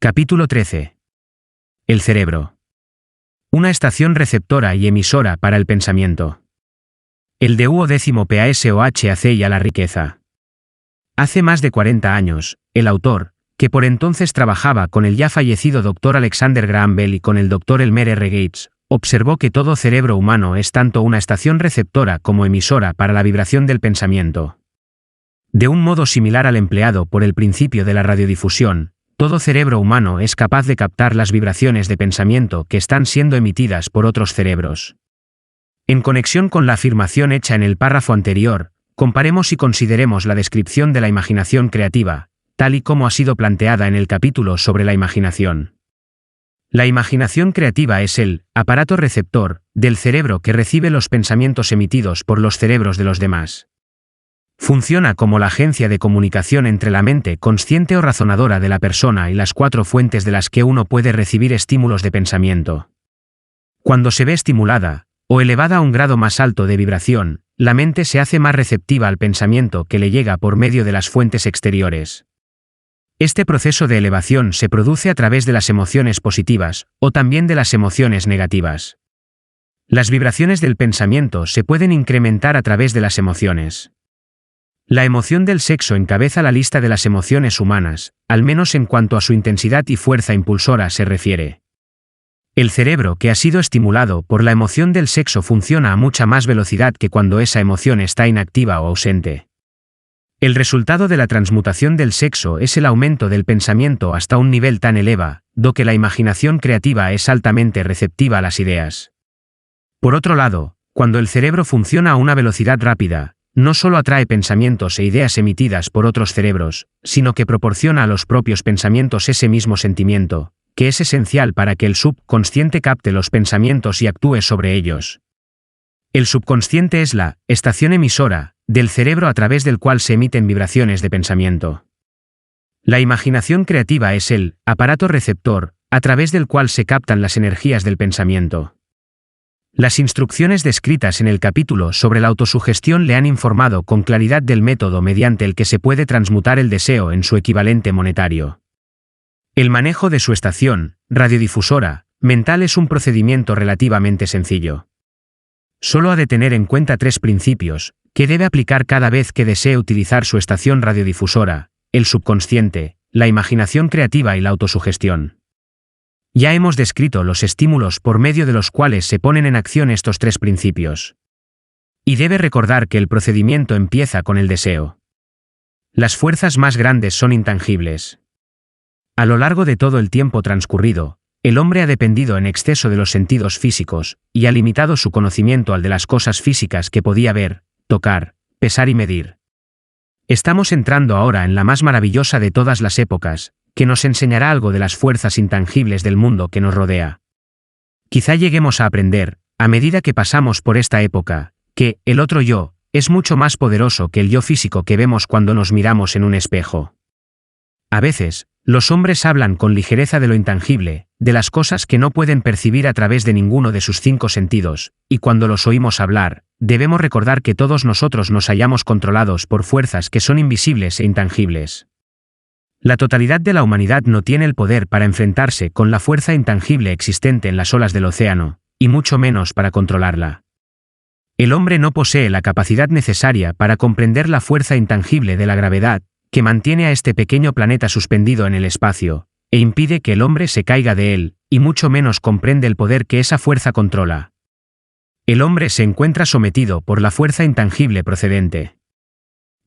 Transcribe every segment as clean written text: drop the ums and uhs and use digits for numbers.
Capítulo 13. El cerebro. Una estación receptora y emisora para el pensamiento. El duodécimo PASOHAC y a la riqueza. Hace más de 40 años, el autor, que por entonces trabajaba con el ya fallecido Dr. Alexander Graham Bell y con el Dr. Elmer R. Gates, observó que todo cerebro humano es tanto una estación receptora como emisora para la vibración del pensamiento. De un modo similar al empleado por el principio de la radiodifusión, todo cerebro humano es capaz de captar las vibraciones de pensamiento que están siendo emitidas por otros cerebros. En conexión con la afirmación hecha en el párrafo anterior, comparemos y consideremos la descripción de la imaginación creativa, tal y como ha sido planteada en el capítulo sobre la imaginación. La imaginación creativa es el aparato receptor del cerebro que recibe los pensamientos emitidos por los cerebros de los demás. Funciona como la agencia de comunicación entre la mente consciente o razonadora de la persona y las cuatro fuentes de las que uno puede recibir estímulos de pensamiento. Cuando se ve estimulada, o elevada a un grado más alto de vibración, la mente se hace más receptiva al pensamiento que le llega por medio de las fuentes exteriores. Este proceso de elevación se produce a través de las emociones positivas, o también de las emociones negativas. Las vibraciones del pensamiento se pueden incrementar a través de las emociones. La emoción del sexo encabeza la lista de las emociones humanas, al menos en cuanto a su intensidad y fuerza impulsora se refiere. El cerebro que ha sido estimulado por la emoción del sexo funciona a mucha más velocidad que cuando esa emoción está inactiva o ausente. El resultado de la transmutación del sexo es el aumento del pensamiento hasta un nivel tan elevado que la imaginación creativa es altamente receptiva a las ideas. Por otro lado, cuando el cerebro funciona a una velocidad rápida, no solo atrae pensamientos e ideas emitidas por otros cerebros, sino que proporciona a los propios pensamientos ese mismo sentimiento, que es esencial para que el subconsciente capte los pensamientos y actúe sobre ellos. El subconsciente es la estación emisora del cerebro a través del cual se emiten vibraciones de pensamiento. La imaginación creativa es el aparato receptor, a través del cual se captan las energías del pensamiento. Las instrucciones descritas en el capítulo sobre la autosugestión le han informado con claridad del método mediante el que se puede transmutar el deseo en su equivalente monetario. El manejo de su estación radiodifusora mental es un procedimiento relativamente sencillo. Solo ha de tener en cuenta 3 principios, que debe aplicar cada vez que desee utilizar su estación radiodifusora: el subconsciente, la imaginación creativa y la autosugestión. Ya hemos descrito los estímulos por medio de los cuales se ponen en acción estos 3 principios. Y debe recordar que el procedimiento empieza con el deseo. Las fuerzas más grandes son intangibles. A lo largo de todo el tiempo transcurrido, el hombre ha dependido en exceso de los sentidos físicos, y ha limitado su conocimiento al de las cosas físicas que podía ver, tocar, pesar y medir. Estamos entrando ahora en la más maravillosa de todas las épocas, que nos enseñará algo de las fuerzas intangibles del mundo que nos rodea. Quizá lleguemos a aprender, a medida que pasamos por esta época, que el otro yo es mucho más poderoso que el yo físico que vemos cuando nos miramos en un espejo. A veces, los hombres hablan con ligereza de lo intangible, de las cosas que no pueden percibir a través de ninguno de sus 5 sentidos, y cuando los oímos hablar, debemos recordar que todos nosotros nos hallamos controlados por fuerzas que son invisibles e intangibles. La totalidad de la humanidad no tiene el poder para enfrentarse con la fuerza intangible existente en las olas del océano, y mucho menos para controlarla. El hombre no posee la capacidad necesaria para comprender la fuerza intangible de la gravedad, que mantiene a este pequeño planeta suspendido en el espacio, e impide que el hombre se caiga de él, y mucho menos comprende el poder que esa fuerza controla. El hombre se encuentra sometido por la fuerza intangible procedente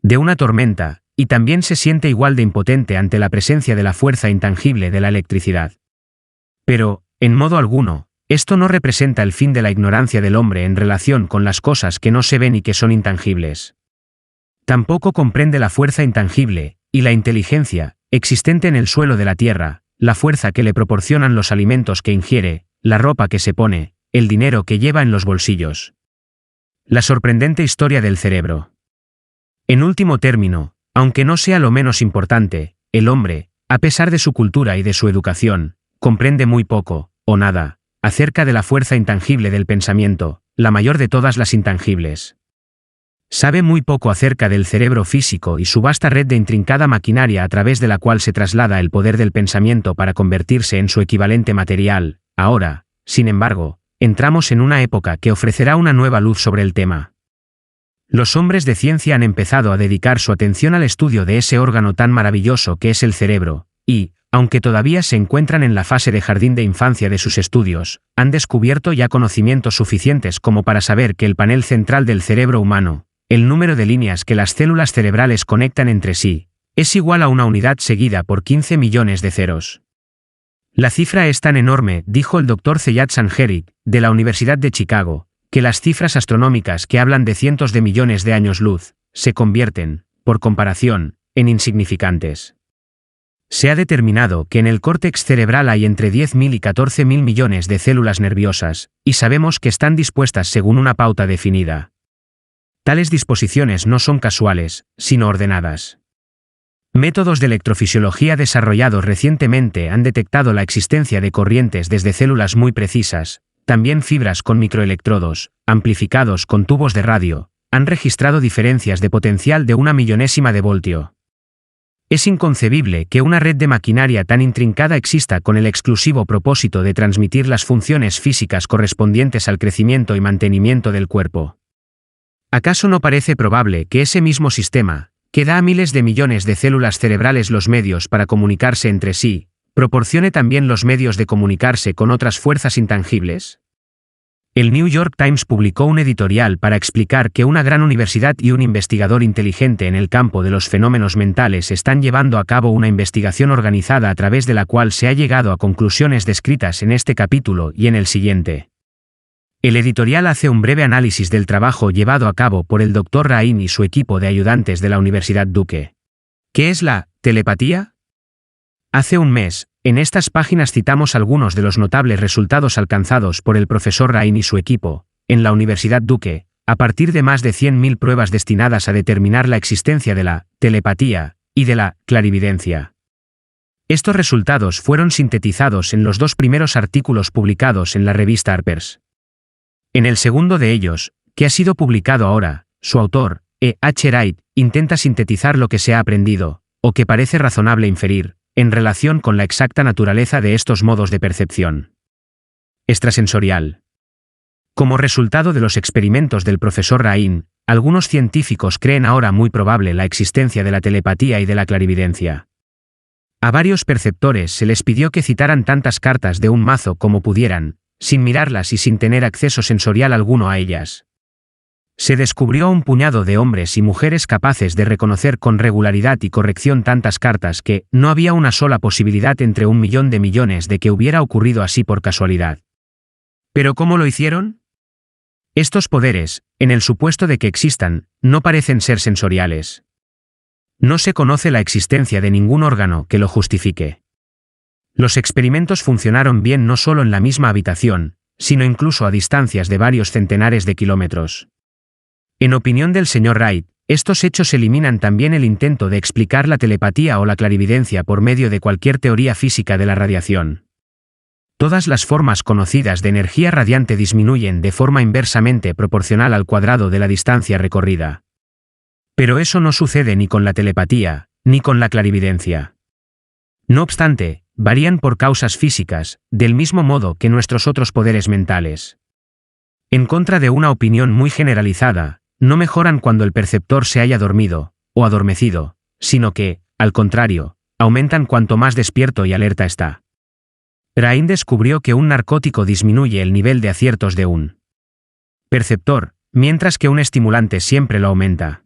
de una tormenta, y también se siente igual de impotente ante la presencia de la fuerza intangible de la electricidad. Pero, en modo alguno, esto no representa el fin de la ignorancia del hombre en relación con las cosas que no se ven y que son intangibles. Tampoco comprende la fuerza intangible, y la inteligencia, existente en el suelo de la tierra, la fuerza que le proporcionan los alimentos que ingiere, la ropa que se pone, el dinero que lleva en los bolsillos. La sorprendente historia del cerebro. En último término, aunque no sea lo menos importante, el hombre, a pesar de su cultura y de su educación, comprende muy poco, o nada, acerca de la fuerza intangible del pensamiento, la mayor de todas las intangibles. Sabe muy poco acerca del cerebro físico y su vasta red de intrincada maquinaria a través de la cual se traslada el poder del pensamiento para convertirse en su equivalente material. Ahora, sin embargo, entramos en una época que ofrecerá una nueva luz sobre el tema. Los hombres de ciencia han empezado a dedicar su atención al estudio de ese órgano tan maravilloso que es el cerebro, y, aunque todavía se encuentran en la fase de jardín de infancia de sus estudios, han descubierto ya conocimientos suficientes como para saber que el panel central del cerebro humano, el número de líneas que las células cerebrales conectan entre sí, es igual a una unidad seguida por 15 millones de ceros. La cifra es tan enorme, dijo el Dr. Zeyad Sanjerit, de la Universidad de Chicago, que las cifras astronómicas que hablan de cientos de millones de años luz, se convierten, por comparación, en insignificantes. Se ha determinado que en el córtex cerebral hay entre 10.000 y 14.000 millones de células nerviosas, y sabemos que están dispuestas según una pauta definida. Tales disposiciones no son casuales, sino ordenadas. Métodos de electrofisiología desarrollados recientemente han detectado la existencia de corrientes desde células muy precisas, también fibras con microelectrodos, amplificados con tubos de radio, han registrado diferencias de potencial de 1 millonésima de voltio. Es inconcebible que una red de maquinaria tan intrincada exista con el exclusivo propósito de transmitir las funciones físicas correspondientes al crecimiento y mantenimiento del cuerpo. ¿Acaso no parece probable que ese mismo sistema, que da a miles de millones de células cerebrales los medios para comunicarse entre sí, proporcione también los medios de comunicarse con otras fuerzas intangibles? El New York Times publicó un editorial para explicar que una gran universidad y un investigador inteligente en el campo de los fenómenos mentales están llevando a cabo una investigación organizada a través de la cual se ha llegado a conclusiones descritas en este capítulo y en el siguiente. El editorial hace un breve análisis del trabajo llevado a cabo por el Dr. Rain y su equipo de ayudantes de la Universidad Duke. ¿Qué es la telepatía? Hace un mes, en estas páginas citamos algunos de los notables resultados alcanzados por el profesor Rain y su equipo, en la Universidad Duke, a partir de más de 100.000 pruebas destinadas a determinar la existencia de la telepatía y de la clarividencia. Estos resultados fueron sintetizados en los 2 primeros artículos publicados en la revista Harper's. En el segundo de ellos, que ha sido publicado ahora, su autor, E. H. Wright, intenta sintetizar lo que se ha aprendido, o que parece razonable inferir, en relación con la exacta naturaleza de estos modos de percepción extrasensorial. Como resultado de los experimentos del profesor Rain, algunos científicos creen ahora muy probable la existencia de la telepatía y de la clarividencia. A varios perceptores se les pidió que citaran tantas cartas de un mazo como pudieran, sin mirarlas y sin tener acceso sensorial alguno a ellas. Se descubrió a un puñado de hombres y mujeres capaces de reconocer con regularidad y corrección tantas cartas que no había una sola posibilidad entre 1 millón de millones de que hubiera ocurrido así por casualidad. ¿Pero cómo lo hicieron? Estos poderes, en el supuesto de que existan, no parecen ser sensoriales. No se conoce la existencia de ningún órgano que lo justifique. Los experimentos funcionaron bien no solo en la misma habitación, sino incluso a distancias de varios centenares de kilómetros. En opinión del señor Wright, estos hechos eliminan también el intento de explicar la telepatía o la clarividencia por medio de cualquier teoría física de la radiación. Todas las formas conocidas de energía radiante disminuyen de forma inversamente proporcional al cuadrado de la distancia recorrida. Pero eso no sucede ni con la telepatía, ni con la clarividencia. No obstante, varían por causas físicas, del mismo modo que nuestros otros poderes mentales. En contra de una opinión muy generalizada, no mejoran cuando el perceptor se haya dormido, o adormecido, sino que, al contrario, aumentan cuanto más despierto y alerta está. Rain descubrió que un narcótico disminuye el nivel de aciertos de un perceptor, mientras que un estimulante siempre lo aumenta.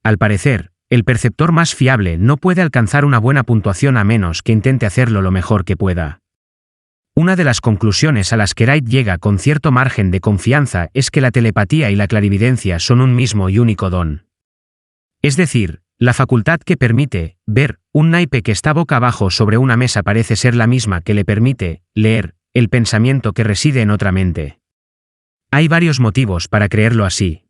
Al parecer, el perceptor más fiable no puede alcanzar una buena puntuación a menos que intente hacerlo lo mejor que pueda. Una de las conclusiones a las que Wright llega con cierto margen de confianza es que la telepatía y la clarividencia son un mismo y único don. Es decir, la facultad que permite ver un naipe que está boca abajo sobre una mesa parece ser la misma que le permite leer el pensamiento que reside en otra mente. Hay varios motivos para creerlo así.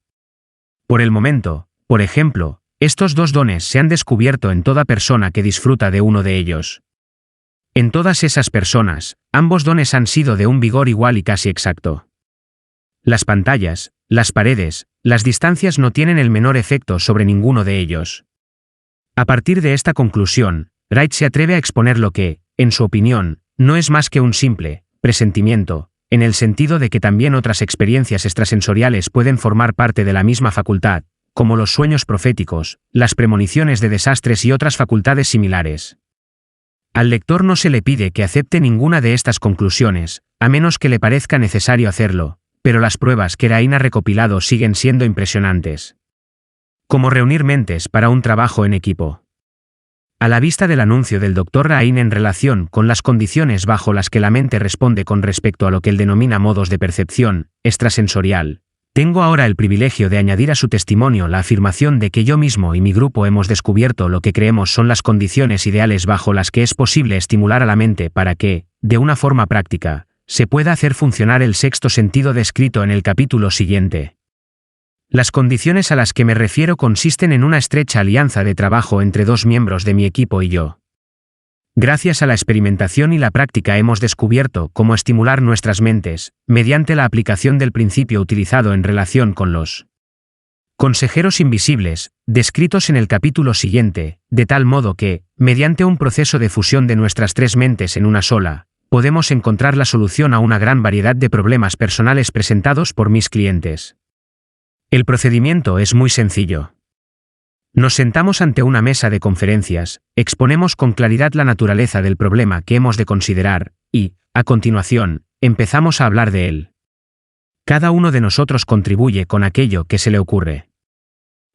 Por el momento, por ejemplo, estos 2 dones se han descubierto en toda persona que disfruta de uno de ellos. En todas esas personas, ambos dones han sido de un vigor igual y casi exacto. Las pantallas, las paredes, las distancias no tienen el menor efecto sobre ninguno de ellos. A partir de esta conclusión, Wright se atreve a exponer lo que, en su opinión, no es más que un simple presentimiento, en el sentido de que también otras experiencias extrasensoriales pueden formar parte de la misma facultad, como los sueños proféticos, las premoniciones de desastres y otras facultades similares. Al lector no se le pide que acepte ninguna de estas conclusiones, a menos que le parezca necesario hacerlo, pero las pruebas que Rain ha recopilado siguen siendo impresionantes. Como reunir mentes para un trabajo en equipo. A la vista del anuncio del Dr. Rain en relación con las condiciones bajo las que la mente responde con respecto a lo que él denomina modos de percepción extrasensorial, tengo ahora el privilegio de añadir a su testimonio la afirmación de que yo mismo y mi grupo hemos descubierto lo que creemos son las condiciones ideales bajo las que es posible estimular a la mente para que, de una forma práctica, se pueda hacer funcionar el sexto sentido descrito en el capítulo siguiente. Las condiciones a las que me refiero consisten en una estrecha alianza de trabajo entre dos miembros de mi equipo y yo. Gracias a la experimentación y la práctica hemos descubierto cómo estimular nuestras mentes, mediante la aplicación del principio utilizado en relación con los consejeros invisibles, descritos en el capítulo siguiente, de tal modo que, mediante un proceso de fusión de nuestras tres mentes en una sola, podemos encontrar la solución a una gran variedad de problemas personales presentados por mis clientes. El procedimiento es muy sencillo. Nos sentamos ante una mesa de conferencias, exponemos con claridad la naturaleza del problema que hemos de considerar, y, a continuación, empezamos a hablar de él. Cada uno de nosotros contribuye con aquello que se le ocurre.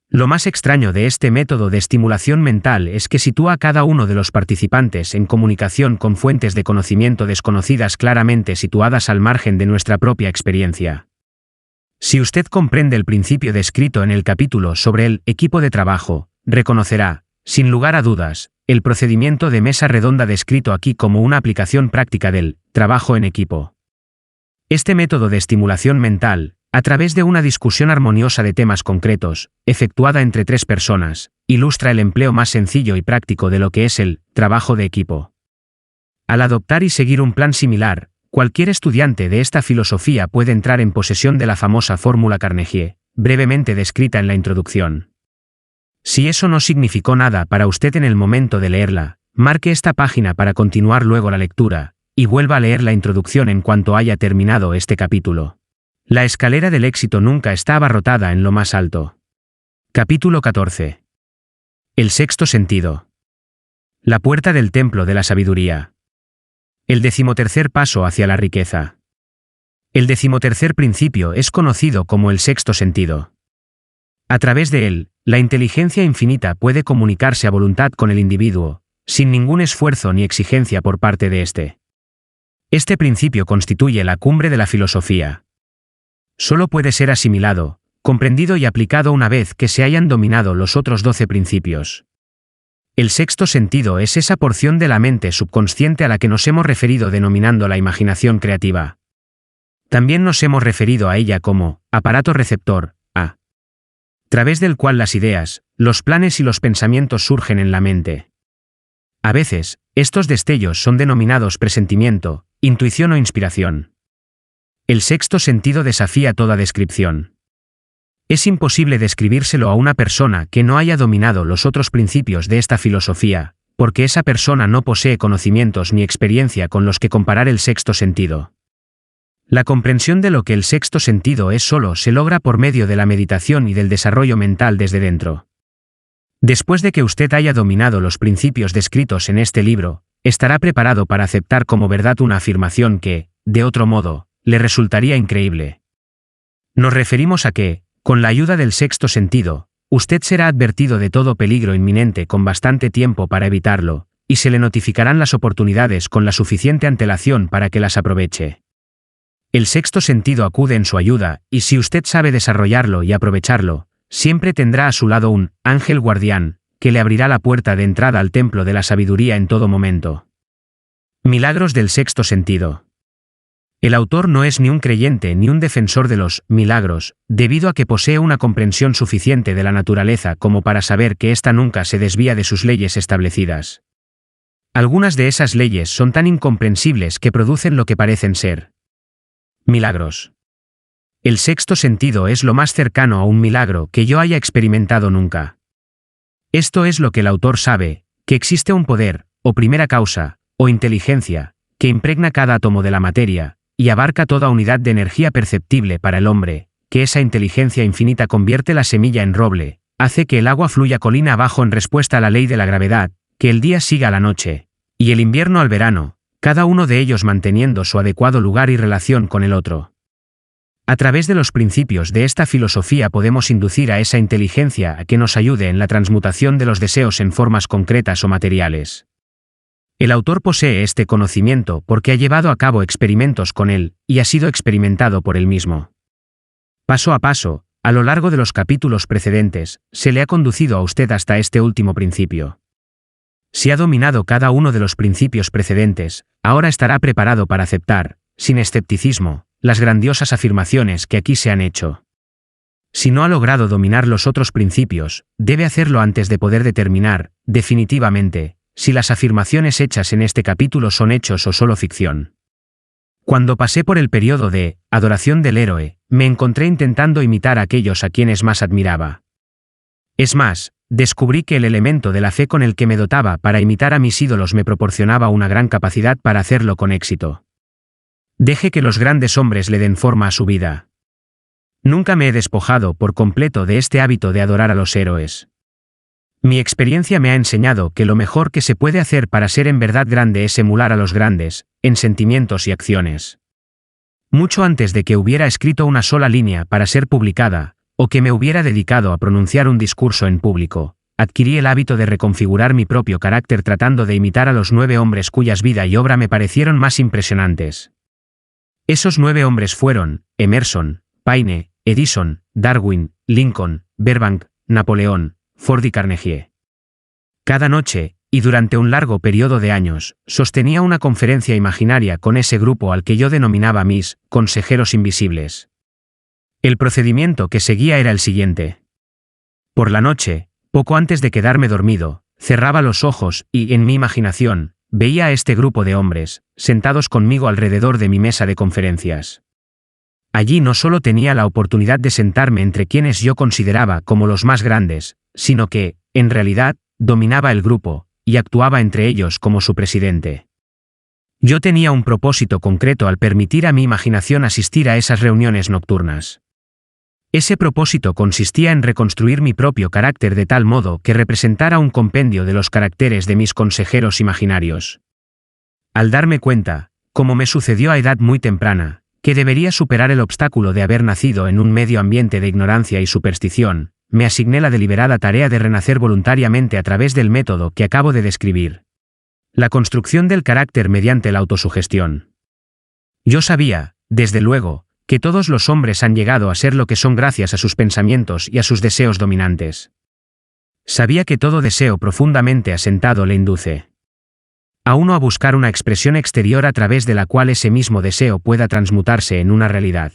Lo más extraño de este método de estimulación mental es que sitúa a cada uno de los participantes en comunicación con fuentes de conocimiento desconocidas claramente situadas al margen de nuestra propia experiencia. Si usted comprende el principio descrito en el capítulo sobre el equipo de trabajo, reconocerá, sin lugar a dudas, el procedimiento de mesa redonda descrito aquí como una aplicación práctica del trabajo en equipo. Este método de estimulación mental, a través de una discusión armoniosa de temas concretos, efectuada entre tres personas, ilustra el empleo más sencillo y práctico de lo que es el trabajo de equipo. Al adoptar y seguir un plan similar, cualquier estudiante de esta filosofía puede entrar en posesión de la famosa fórmula Carnegie, brevemente descrita en la introducción. Si eso no significó nada para usted en el momento de leerla, marque esta página para continuar luego la lectura, y vuelva a leer la introducción en cuanto haya terminado este capítulo. La escalera del éxito nunca está abarrotada en lo más alto. Capítulo 14. El sexto sentido. La puerta del templo de la sabiduría. El 13º paso hacia la riqueza. El 13º principio es conocido como el sexto sentido. A través de él, la inteligencia infinita puede comunicarse a voluntad con el individuo, sin ningún esfuerzo ni exigencia por parte de éste. Este principio constituye la cumbre de la filosofía. Solo puede ser asimilado, comprendido y aplicado una vez que se hayan dominado los otros 12 principios. El sexto sentido es esa porción de la mente subconsciente a la que nos hemos referido denominando la imaginación creativa. También nos hemos referido a ella como aparato receptor, a través del cual las ideas, los planes y los pensamientos surgen en la mente. A veces, estos destellos son denominados presentimiento, intuición o inspiración. El sexto sentido desafía toda descripción. Es imposible describírselo a una persona que no haya dominado los otros principios de esta filosofía, porque esa persona no posee conocimientos ni experiencia con los que comparar el sexto sentido. La comprensión de lo que el sexto sentido es solo se logra por medio de la meditación y del desarrollo mental desde dentro. Después de que usted haya dominado los principios descritos en este libro, estará preparado para aceptar como verdad una afirmación que, de otro modo, le resultaría increíble. Nos referimos a que, con la ayuda del sexto sentido, usted será advertido de todo peligro inminente con bastante tiempo para evitarlo, y se le notificarán las oportunidades con la suficiente antelación para que las aproveche. El sexto sentido acude en su ayuda, y si usted sabe desarrollarlo y aprovecharlo, siempre tendrá a su lado un ángel guardián, que le abrirá la puerta de entrada al templo de la sabiduría en todo momento. Milagros del sexto sentido. El autor no es ni un creyente ni un defensor de los milagros, debido a que posee una comprensión suficiente de la naturaleza como para saber que ésta nunca se desvía de sus leyes establecidas. Algunas de esas leyes son tan incomprensibles que producen lo que parecen ser milagros. El sexto sentido es lo más cercano a un milagro que yo haya experimentado nunca. Esto es lo que el autor sabe, que existe un poder, o primera causa, o inteligencia, que impregna cada átomo de la materia, y abarca toda unidad de energía perceptible para el hombre, que esa inteligencia infinita convierte la semilla en roble, hace que el agua fluya colina abajo en respuesta a la ley de la gravedad, que el día siga a la noche, y el invierno al verano, cada uno de ellos manteniendo su adecuado lugar y relación con el otro. A través de los principios de esta filosofía podemos inducir a esa inteligencia a que nos ayude en la transmutación de los deseos en formas concretas o materiales. El autor posee este conocimiento porque ha llevado a cabo experimentos con él, y ha sido experimentado por él mismo. Paso a paso, a lo largo de los capítulos precedentes, se le ha conducido a usted hasta este último principio. Si ha dominado cada uno de los principios precedentes, ahora estará preparado para aceptar, sin escepticismo, las grandiosas afirmaciones que aquí se han hecho. Si no ha logrado dominar los otros principios, debe hacerlo antes de poder determinar, definitivamente, si las afirmaciones hechas en este capítulo son hechos o solo ficción. Cuando pasé por el periodo de adoración del héroe, me encontré intentando imitar a aquellos a quienes más admiraba. Es más, descubrí que el elemento de la fe con el que me dotaba para imitar a mis ídolos me proporcionaba una gran capacidad para hacerlo con éxito. Deje que los grandes hombres le den forma a su vida. Nunca me he despojado por completo de este hábito de adorar a los héroes. Mi experiencia me ha enseñado que lo mejor que se puede hacer para ser en verdad grande es emular a los grandes, en sentimientos y acciones. Mucho antes de que hubiera escrito una sola línea para ser publicada, o que me hubiera dedicado a pronunciar un discurso en público, adquirí el hábito de reconfigurar mi propio carácter tratando de imitar a los 9 hombres cuyas vida y obra me parecieron más impresionantes. Esos 9 hombres fueron Emerson, Paine, Edison, Darwin, Lincoln, Burbank, Napoleón, Ford y Carnegie. Cada noche, y durante un largo periodo de años, sostenía una conferencia imaginaria con ese grupo al que yo denominaba mis consejeros invisibles. El procedimiento que seguía era el siguiente. Por la noche, poco antes de quedarme dormido, cerraba los ojos y, en mi imaginación, veía a este grupo de hombres, sentados conmigo alrededor de mi mesa de conferencias. Allí no solo tenía la oportunidad de sentarme entre quienes yo consideraba como los más grandes, sino que, en realidad, dominaba el grupo, y actuaba entre ellos como su presidente. Yo tenía un propósito concreto al permitir a mi imaginación asistir a esas reuniones nocturnas. Ese propósito consistía en reconstruir mi propio carácter de tal modo que representara un compendio de los caracteres de mis consejeros imaginarios. Al darme cuenta, como me sucedió a edad muy temprana, que debería superar el obstáculo de haber nacido en un medio ambiente de ignorancia y superstición, me asigné la deliberada tarea de renacer voluntariamente a través del método que acabo de describir. La construcción del carácter mediante la autosugestión. Yo sabía, desde luego, que todos los hombres han llegado a ser lo que son gracias a sus pensamientos y a sus deseos dominantes. Sabía que todo deseo profundamente asentado le induce a uno a buscar una expresión exterior a través de la cual ese mismo deseo pueda transmutarse en una realidad.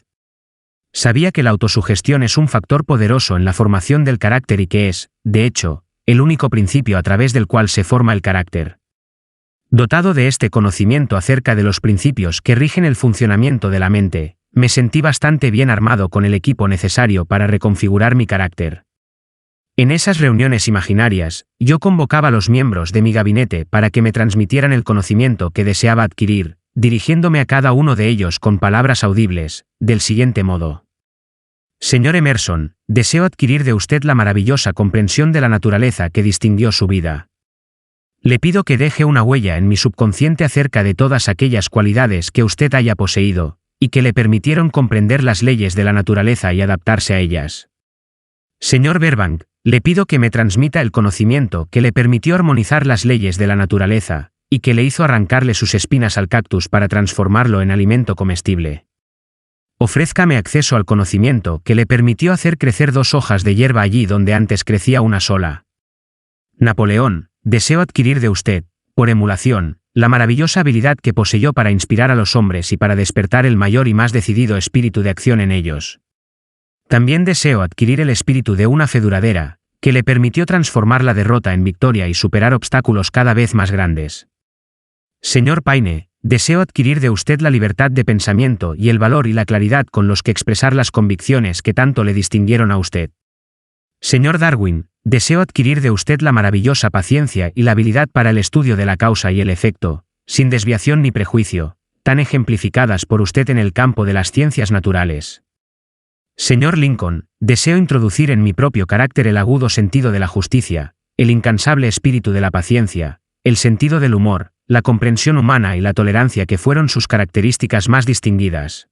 Sabía que la autosugestión es un factor poderoso en la formación del carácter y que es, de hecho, el único principio a través del cual se forma el carácter. Dotado de este conocimiento acerca de los principios que rigen el funcionamiento de la mente, me sentí bastante bien armado con el equipo necesario para reconfigurar mi carácter. En esas reuniones imaginarias, yo convocaba a los miembros de mi gabinete para que me transmitieran el conocimiento que deseaba adquirir, dirigiéndome a cada uno de ellos con palabras audibles, del siguiente modo. Señor Emerson, deseo adquirir de usted la maravillosa comprensión de la naturaleza que distinguió su vida. Le pido que deje una huella en mi subconsciente acerca de todas aquellas cualidades que usted haya poseído, y que le permitieron comprender las leyes de la naturaleza y adaptarse a ellas. Señor Burbank, le pido que me transmita el conocimiento que le permitió armonizar las leyes de la naturaleza, y que le hizo arrancarle sus espinas al cactus para transformarlo en alimento comestible. Ofrézcame acceso al conocimiento que le permitió hacer crecer 2 hojas de hierba allí donde antes crecía una sola. Napoleón, deseo adquirir de usted, por emulación, la maravillosa habilidad que poseyó para inspirar a los hombres y para despertar el mayor y más decidido espíritu de acción en ellos. También deseo adquirir el espíritu de una fe duradera, que le permitió transformar la derrota en victoria y superar obstáculos cada vez más grandes. Señor Paine, deseo adquirir de usted la libertad de pensamiento y el valor y la claridad con los que expresar las convicciones que tanto le distinguieron a usted. Señor Darwin, deseo adquirir de usted la maravillosa paciencia y la habilidad para el estudio de la causa y el efecto, sin desviación ni prejuicio, tan ejemplificadas por usted en el campo de las ciencias naturales. Señor Lincoln, deseo introducir en mi propio carácter el agudo sentido de la justicia, el incansable espíritu de la paciencia, el sentido del humor, la comprensión humana y la tolerancia que fueron sus características más distinguidas.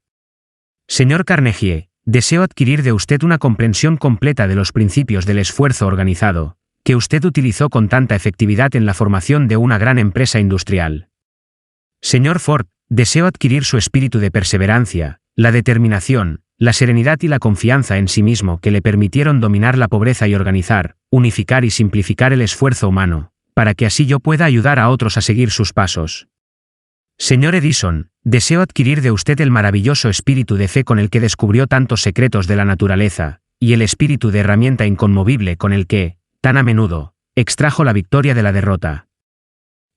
Señor Carnegie, deseo adquirir de usted una comprensión completa de los principios del esfuerzo organizado, que usted utilizó con tanta efectividad en la formación de una gran empresa industrial. Señor Ford, deseo adquirir su espíritu de perseverancia, la determinación, la serenidad y la confianza en sí mismo que le permitieron dominar la pobreza y organizar, unificar y simplificar el esfuerzo humano, para que así yo pueda ayudar a otros a seguir sus pasos. Señor Edison, deseo adquirir de usted el maravilloso espíritu de fe con el que descubrió tantos secretos de la naturaleza, y el espíritu de herramienta inconmovible con el que, tan a menudo, extrajo la victoria de la derrota.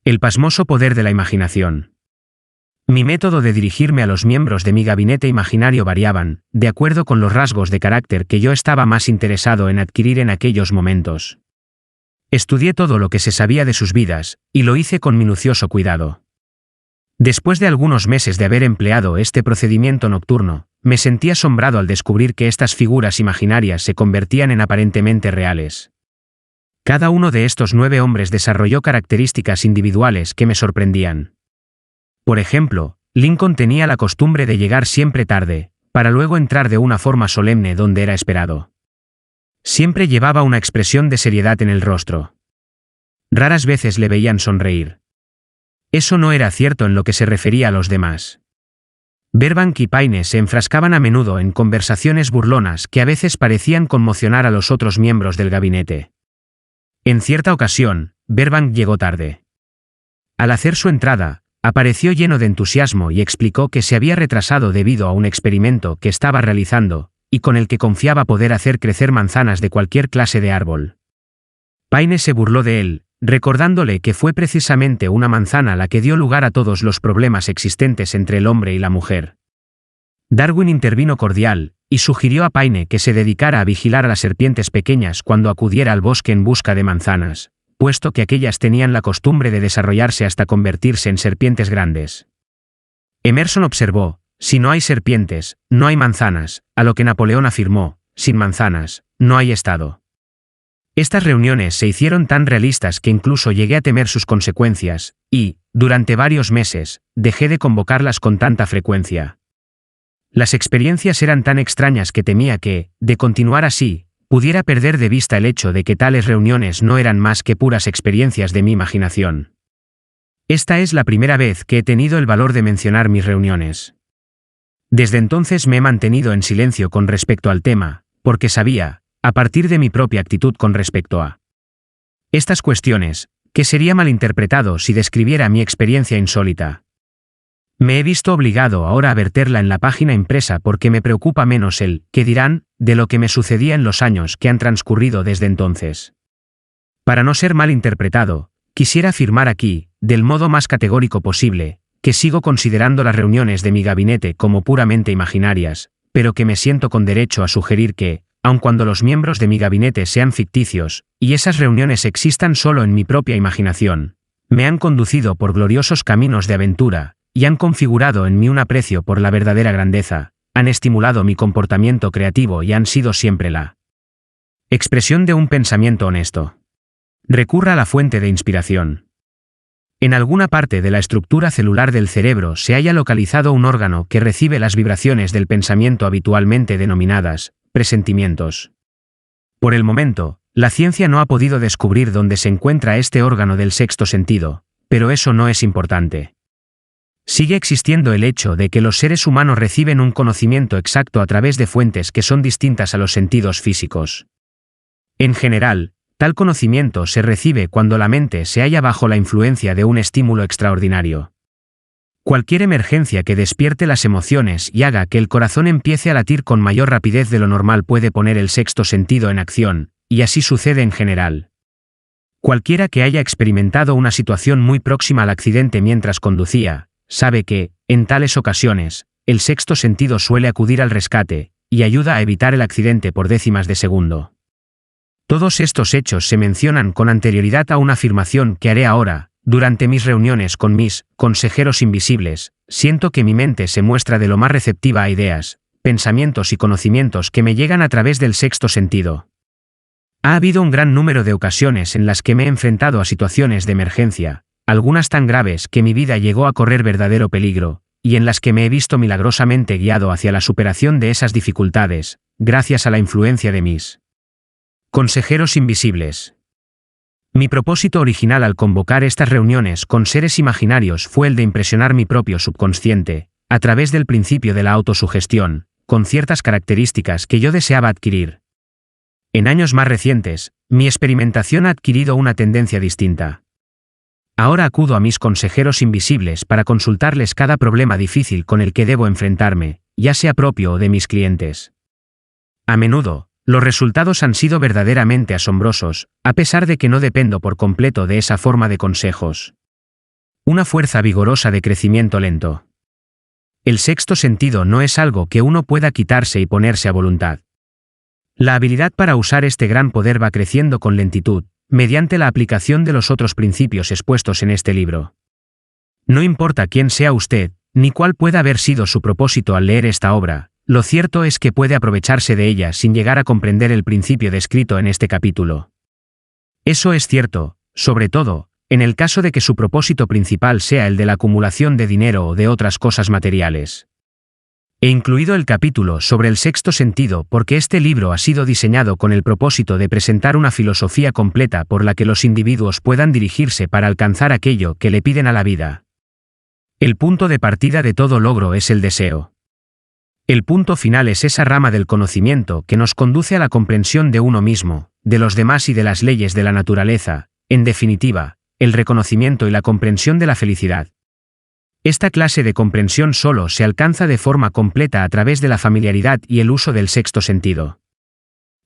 El pasmoso poder de la imaginación. Mi método de dirigirme a los miembros de mi gabinete imaginario variaban, de acuerdo con los rasgos de carácter que yo estaba más interesado en adquirir en aquellos momentos. Estudié todo lo que se sabía de sus vidas, y lo hice con minucioso cuidado. Después de algunos meses de haber empleado este procedimiento nocturno, me sentí asombrado al descubrir que estas figuras imaginarias se convertían en aparentemente reales. Cada uno de estos 9 hombres desarrolló características individuales que me sorprendían. Por ejemplo, Lincoln tenía la costumbre de llegar siempre tarde, para luego entrar de una forma solemne donde era esperado. Siempre llevaba una expresión de seriedad en el rostro. Raras veces le veían sonreír. Eso no era cierto en lo que se refería a los demás. Burbank y Paine se enfrascaban a menudo en conversaciones burlonas que a veces parecían conmocionar a los otros miembros del gabinete. En cierta ocasión, Burbank llegó tarde. Al hacer su entrada, apareció lleno de entusiasmo y explicó que se había retrasado debido a un experimento que estaba realizando, y con el que confiaba poder hacer crecer manzanas de cualquier clase de árbol. Paine se burló de él, recordándole que fue precisamente una manzana la que dio lugar a todos los problemas existentes entre el hombre y la mujer. Darwin intervino cordial, y sugirió a Paine que se dedicara a vigilar a las serpientes pequeñas cuando acudiera al bosque en busca de manzanas, puesto que aquellas tenían la costumbre de desarrollarse hasta convertirse en serpientes grandes. Emerson observó: si no hay serpientes, no hay manzanas, a lo que Napoleón afirmó: sin manzanas, no hay Estado. Estas reuniones se hicieron tan realistas que incluso llegué a temer sus consecuencias, y, durante varios meses, dejé de convocarlas con tanta frecuencia. Las experiencias eran tan extrañas que temía que, de continuar así, pudiera perder de vista el hecho de que tales reuniones no eran más que puras experiencias de mi imaginación. Esta es la primera vez que he tenido el valor de mencionar mis reuniones. Desde entonces me he mantenido en silencio con respecto al tema, porque sabía, a partir de mi propia actitud con respecto a estas cuestiones, que sería malinterpretado si describiera mi experiencia insólita. Me he visto obligado ahora a verterla en la página impresa porque me preocupa menos el «qué dirán» de lo que me sucedía en los años que han transcurrido desde entonces. Para no ser malinterpretado, quisiera afirmar aquí, del modo más categórico posible, que sigo considerando las reuniones de mi gabinete como puramente imaginarias, pero que me siento con derecho a sugerir que, aun cuando los miembros de mi gabinete sean ficticios, y esas reuniones existan solo en mi propia imaginación, me han conducido por gloriosos caminos de aventura, y han configurado en mí un aprecio por la verdadera grandeza, han estimulado mi comportamiento creativo y han sido siempre la expresión de un pensamiento honesto. Recurra a la fuente de inspiración. En alguna parte de la estructura celular del cerebro se halla localizado un órgano que recibe las vibraciones del pensamiento habitualmente denominadas presentimientos. Por el momento, la ciencia no ha podido descubrir dónde se encuentra este órgano del sexto sentido, pero eso no es importante. Sigue existiendo el hecho de que los seres humanos reciben un conocimiento exacto a través de fuentes que son distintas a los sentidos físicos. En general, tal conocimiento se recibe cuando la mente se halla bajo la influencia de un estímulo extraordinario. Cualquier emergencia que despierte las emociones y haga que el corazón empiece a latir con mayor rapidez de lo normal puede poner el sexto sentido en acción, y así sucede en general. Cualquiera que haya experimentado una situación muy próxima al accidente mientras conducía, sabe que, en tales ocasiones, el sexto sentido suele acudir al rescate, y ayuda a evitar el accidente por décimas de segundo. Todos estos hechos se mencionan con anterioridad a una afirmación que haré ahora. Durante mis reuniones con mis consejeros invisibles, siento que mi mente se muestra de lo más receptiva a ideas, pensamientos y conocimientos que me llegan a través del sexto sentido. Ha habido un gran número de ocasiones en las que me he enfrentado a situaciones de emergencia, algunas tan graves que mi vida llegó a correr verdadero peligro, y en las que me he visto milagrosamente guiado hacia la superación de esas dificultades, gracias a la influencia de mis consejeros invisibles. Mi propósito original al convocar estas reuniones con seres imaginarios fue el de impresionar mi propio subconsciente, a través del principio de la autosugestión, con ciertas características que yo deseaba adquirir. En años más recientes, mi experimentación ha adquirido una tendencia distinta. Ahora acudo a mis consejeros invisibles para consultarles cada problema difícil con el que debo enfrentarme, ya sea propio o de mis clientes. A menudo, los resultados han sido verdaderamente asombrosos, a pesar de que no dependo por completo de esa forma de consejos. Una fuerza vigorosa de crecimiento lento. El sexto sentido no es algo que uno pueda quitarse y ponerse a voluntad. La habilidad para usar este gran poder va creciendo con lentitud, mediante la aplicación de los otros principios expuestos en este libro. No importa quién sea usted, ni cuál pueda haber sido su propósito al leer esta obra, lo cierto es que puede aprovecharse de ella sin llegar a comprender el principio descrito en este capítulo. Eso es cierto, sobre todo, en el caso de que su propósito principal sea el de la acumulación de dinero o de otras cosas materiales. He incluido el capítulo sobre el sexto sentido porque este libro ha sido diseñado con el propósito de presentar una filosofía completa por la que los individuos puedan dirigirse para alcanzar aquello que le piden a la vida. El punto de partida de todo logro es el deseo. El punto final es esa rama del conocimiento que nos conduce a la comprensión de uno mismo, de los demás y de las leyes de la naturaleza, en definitiva, el reconocimiento y la comprensión de la felicidad. Esta clase de comprensión solo se alcanza de forma completa a través de la familiaridad y el uso del sexto sentido.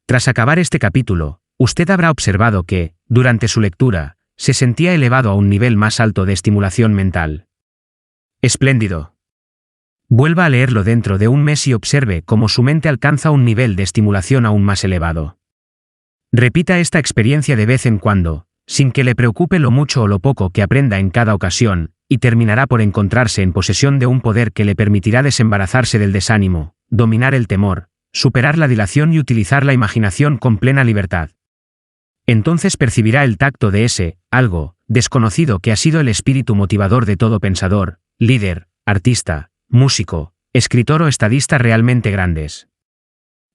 Tras acabar este capítulo, usted habrá observado que, durante su lectura, se sentía elevado a un nivel más alto de estimulación mental. Espléndido. Vuelva a leerlo dentro de un mes y observe cómo su mente alcanza un nivel de estimulación aún más elevado. Repita esta experiencia de vez en cuando, sin que le preocupe lo mucho o lo poco que aprenda en cada ocasión, y terminará por encontrarse en posesión de un poder que le permitirá desembarazarse del desánimo, dominar el temor, superar la dilación y utilizar la imaginación con plena libertad. Entonces percibirá el tacto de ese algo desconocido que ha sido el espíritu motivador de todo pensador, líder, artista, músico, escritor o estadista realmente grandes.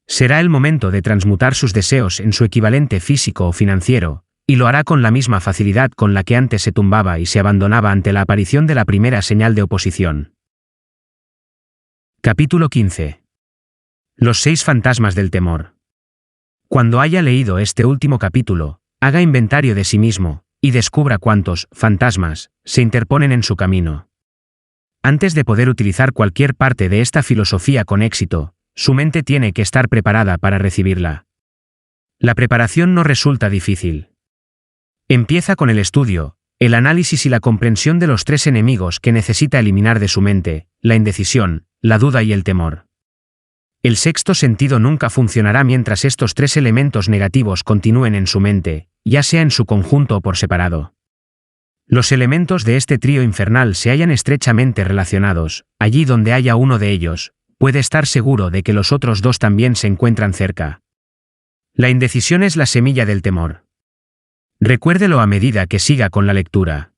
Será el momento de transmutar sus deseos en su equivalente físico o financiero, y lo hará con la misma facilidad con la que antes se tumbaba y se abandonaba ante la aparición de la primera señal de oposición. Capítulo 15. Los 6 fantasmas del temor. Cuando haya leído este último capítulo, haga inventario de sí mismo, y descubra cuántos fantasmas se interponen en su camino. Antes de poder utilizar cualquier parte de esta filosofía con éxito, su mente tiene que estar preparada para recibirla. La preparación no resulta difícil. Empieza con el estudio, el análisis y la comprensión de los 3 enemigos que necesita eliminar de su mente: la indecisión, la duda y el temor. El sexto sentido nunca funcionará mientras estos 3 elementos negativos continúen en su mente, ya sea en su conjunto o por separado. Los elementos de este trío infernal se hallan estrechamente relacionados. Allí donde haya uno de ellos, puede estar seguro de que los otros 2 también se encuentran cerca. La indecisión es la semilla del temor. Recuérdelo a medida que siga con la lectura.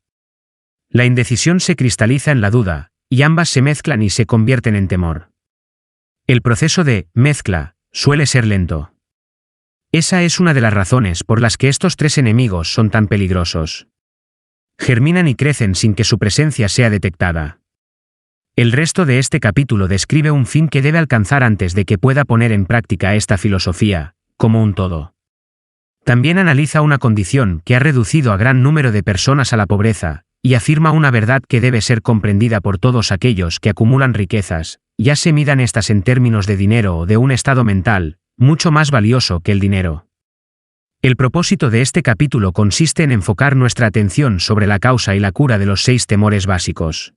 La indecisión se cristaliza en la duda, y ambas se mezclan y se convierten en temor. El proceso de mezcla suele ser lento. Esa es una de las razones por las que estos 3 enemigos son tan peligrosos. Germinan y crecen sin que su presencia sea detectada. El resto de este capítulo describe un fin que debe alcanzar antes de que pueda poner en práctica esta filosofía, como un todo. También analiza una condición que ha reducido a gran número de personas a la pobreza, y afirma una verdad que debe ser comprendida por todos aquellos que acumulan riquezas, ya se midan estas en términos de dinero o de un estado mental, mucho más valioso que el dinero. El propósito de este capítulo consiste en enfocar nuestra atención sobre la causa y la cura de los 6 temores básicos.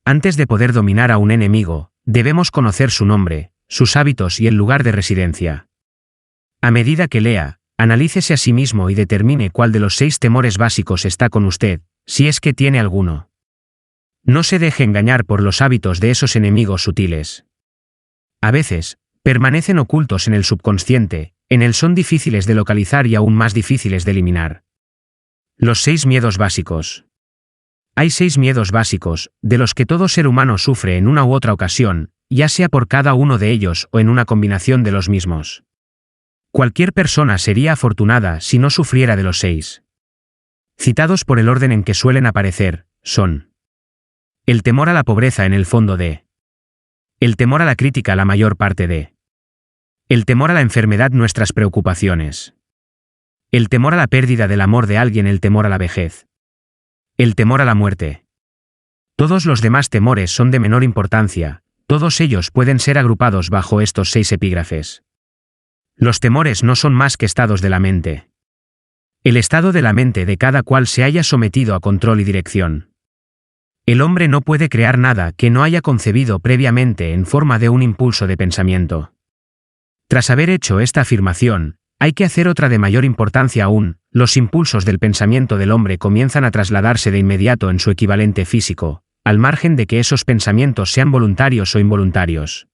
Antes de poder dominar a un enemigo, debemos conocer su nombre, sus hábitos y el lugar de residencia. A medida que lea, analícese a sí mismo y determine cuál de los 6 temores básicos está con usted, si es que tiene alguno. No se deje engañar por los hábitos de esos enemigos sutiles. A veces, permanecen ocultos en el subconsciente, en él son difíciles de localizar y aún más difíciles de eliminar. Los 6 miedos básicos. Hay 6 miedos básicos, de los que todo ser humano sufre en una u otra ocasión, ya sea por cada uno de ellos o en una combinación de los mismos. Cualquier persona sería afortunada si no sufriera de los 6. Citados por el orden en que suelen aparecer, son: el temor a la pobreza en el fondo de. El temor a la crítica la mayor parte de. El temor a la enfermedad nuestras preocupaciones. El temor a la pérdida del amor de alguien, el temor a la vejez. El temor a la muerte. Todos los demás temores son de menor importancia, todos ellos pueden ser agrupados bajo estos 6 epígrafes. Los temores no son más que estados de la mente. El estado de la mente de cada cual se haya sometido a control y dirección. El hombre no puede crear nada que no haya concebido previamente en forma de un impulso de pensamiento. Tras haber hecho esta afirmación, hay que hacer otra de mayor importancia aún: los impulsos del pensamiento del hombre comienzan a trasladarse de inmediato en su equivalente físico, al margen de que esos pensamientos sean voluntarios o involuntarios.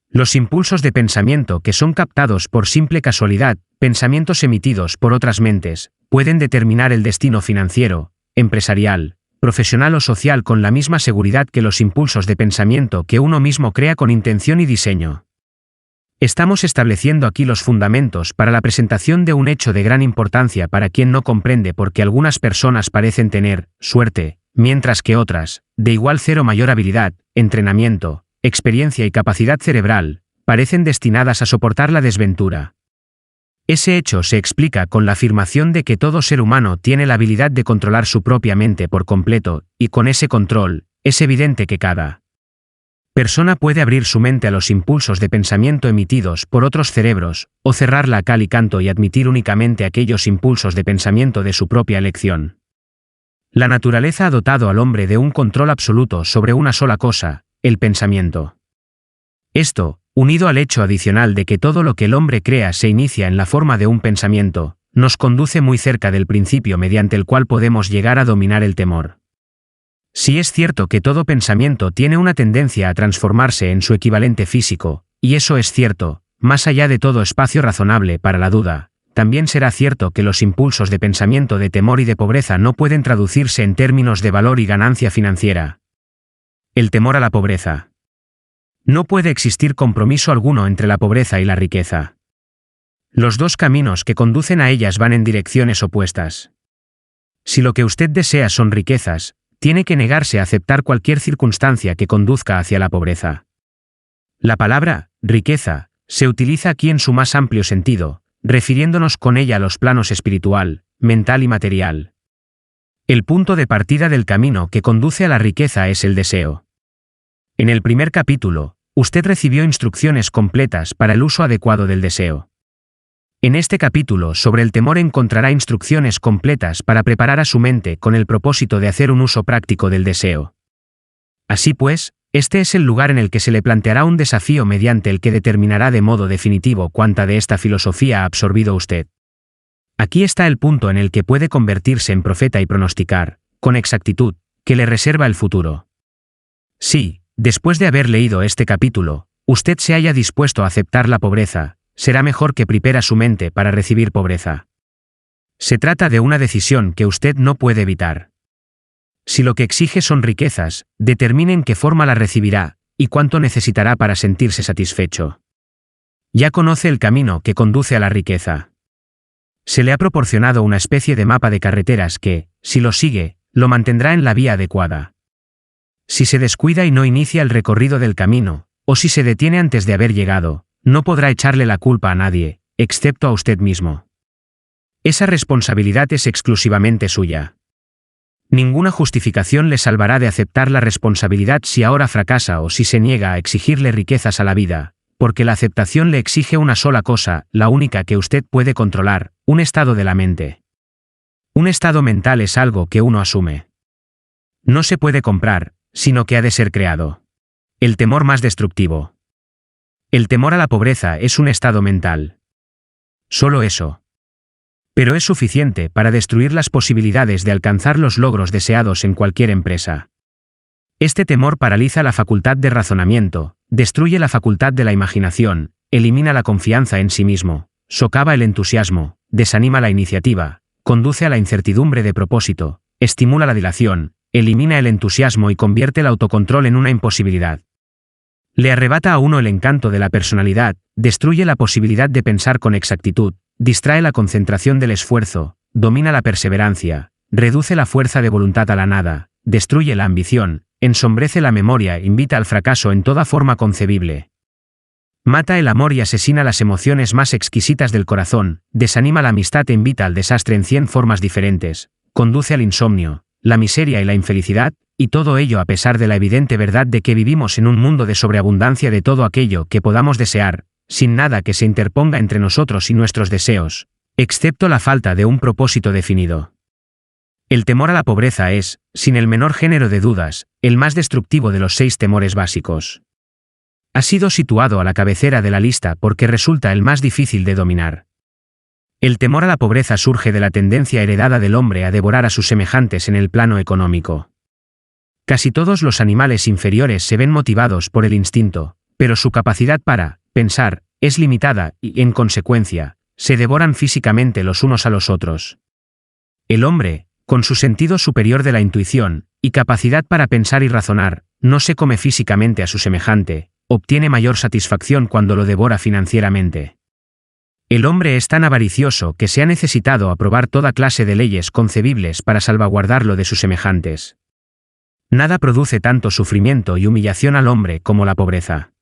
Los impulsos de pensamiento que son captados por simple casualidad, pensamientos emitidos por otras mentes, pueden determinar el destino financiero, empresarial, profesional o social con la misma seguridad que los impulsos de pensamiento que uno mismo crea con intención y diseño. Estamos estableciendo aquí los fundamentos para la presentación de un hecho de gran importancia para quien no comprende por qué algunas personas parecen tener suerte, mientras que otras, de igual cero mayor habilidad, entrenamiento, experiencia y capacidad cerebral, parecen destinadas a soportar la desventura. Ese hecho se explica con la afirmación de que todo ser humano tiene la habilidad de controlar su propia mente por completo, y con ese control, es evidente que cada persona puede abrir su mente a los impulsos de pensamiento emitidos por otros cerebros, o cerrarla a cal y canto y admitir únicamente aquellos impulsos de pensamiento de su propia elección. La naturaleza ha dotado al hombre de un control absoluto sobre una sola cosa, el pensamiento. Esto, unido al hecho adicional de que todo lo que el hombre crea se inicia en la forma de un pensamiento, nos conduce muy cerca del principio mediante el cual podemos llegar a dominar el temor. Si es cierto que todo pensamiento tiene una tendencia a transformarse en su equivalente físico, y eso es cierto, más allá de todo espacio razonable para la duda, también será cierto que los impulsos de pensamiento de temor y de pobreza no pueden traducirse en términos de valor y ganancia financiera. El temor a la pobreza. No puede existir compromiso alguno entre la pobreza y la riqueza. Los dos caminos que conducen a ellas van en direcciones opuestas. Si lo que usted desea son riquezas, tiene que negarse a aceptar cualquier circunstancia que conduzca hacia la pobreza. La palabra riqueza se utiliza aquí en su más amplio sentido, refiriéndonos con ella a los planos espiritual, mental y material. El punto de partida del camino que conduce a la riqueza es el deseo. En el primer capítulo, usted recibió instrucciones completas para el uso adecuado del deseo. En este capítulo sobre el temor encontrará instrucciones completas para preparar a su mente con el propósito de hacer un uso práctico del deseo. Así pues, este es el lugar en el que se le planteará un desafío mediante el que determinará de modo definitivo cuánta de esta filosofía ha absorbido usted. Aquí está el punto en el que puede convertirse en profeta y pronosticar, con exactitud, que le reserva el futuro. Si, después de haber leído este capítulo, usted se haya dispuesto a aceptar la pobreza, será mejor que prepara su mente para recibir pobreza. Se trata de una decisión que usted no puede evitar. Si lo que exige son riquezas, determine en qué forma las recibirá, y cuánto necesitará para sentirse satisfecho. Ya conoce el camino que conduce a la riqueza. Se le ha proporcionado una especie de mapa de carreteras que, si lo sigue, lo mantendrá en la vía adecuada. Si se descuida y no inicia el recorrido del camino, o si se detiene antes de haber llegado, no podrá echarle la culpa a nadie, excepto a usted mismo. Esa responsabilidad es exclusivamente suya. Ninguna justificación le salvará de aceptar la responsabilidad si ahora fracasa o si se niega a exigirle riquezas a la vida, porque la aceptación le exige una sola cosa, la única que usted puede controlar, un estado de la mente. Un estado mental es algo que uno asume. No se puede comprar, sino que ha de ser creado. El temor más destructivo. El temor a la pobreza es un estado mental. Solo eso. Pero es suficiente para destruir las posibilidades de alcanzar los logros deseados en cualquier empresa. Este temor paraliza la facultad de razonamiento, destruye la facultad de la imaginación, elimina la confianza en sí mismo, socava el entusiasmo, desanima la iniciativa, conduce a la incertidumbre de propósito, estimula la dilación, elimina el entusiasmo y convierte el autocontrol en una imposibilidad. Le arrebata a uno el encanto de la personalidad, destruye la posibilidad de pensar con exactitud, distrae la concentración del esfuerzo, domina la perseverancia, reduce la fuerza de voluntad a la nada, destruye la ambición, ensombrece la memoria e invita al fracaso en toda forma concebible. Mata el amor y asesina las emociones más exquisitas del corazón, desanima la amistad e invita al desastre en 100 formas diferentes, conduce al insomnio, la miseria y la infelicidad, y todo ello a pesar de la evidente verdad de que vivimos en un mundo de sobreabundancia de todo aquello que podamos desear, sin nada que se interponga entre nosotros y nuestros deseos, excepto la falta de un propósito definido. El temor a la pobreza es, sin el menor género de dudas, el más destructivo de los 6 temores básicos. Ha sido situado a la cabecera de la lista porque resulta el más difícil de dominar. El temor a la pobreza surge de la tendencia heredada del hombre a devorar a sus semejantes en el plano económico. Casi todos los animales inferiores se ven motivados por el instinto, pero su capacidad para pensar es limitada y, en consecuencia, se devoran físicamente los unos a los otros. El hombre, con su sentido superior de la intuición y capacidad para pensar y razonar, no se come físicamente a su semejante, obtiene mayor satisfacción cuando lo devora financieramente. El hombre es tan avaricioso que se ha necesitado aprobar toda clase de leyes concebibles para salvaguardarlo de sus semejantes. Nada produce tanto sufrimiento y humillación al hombre como la pobreza.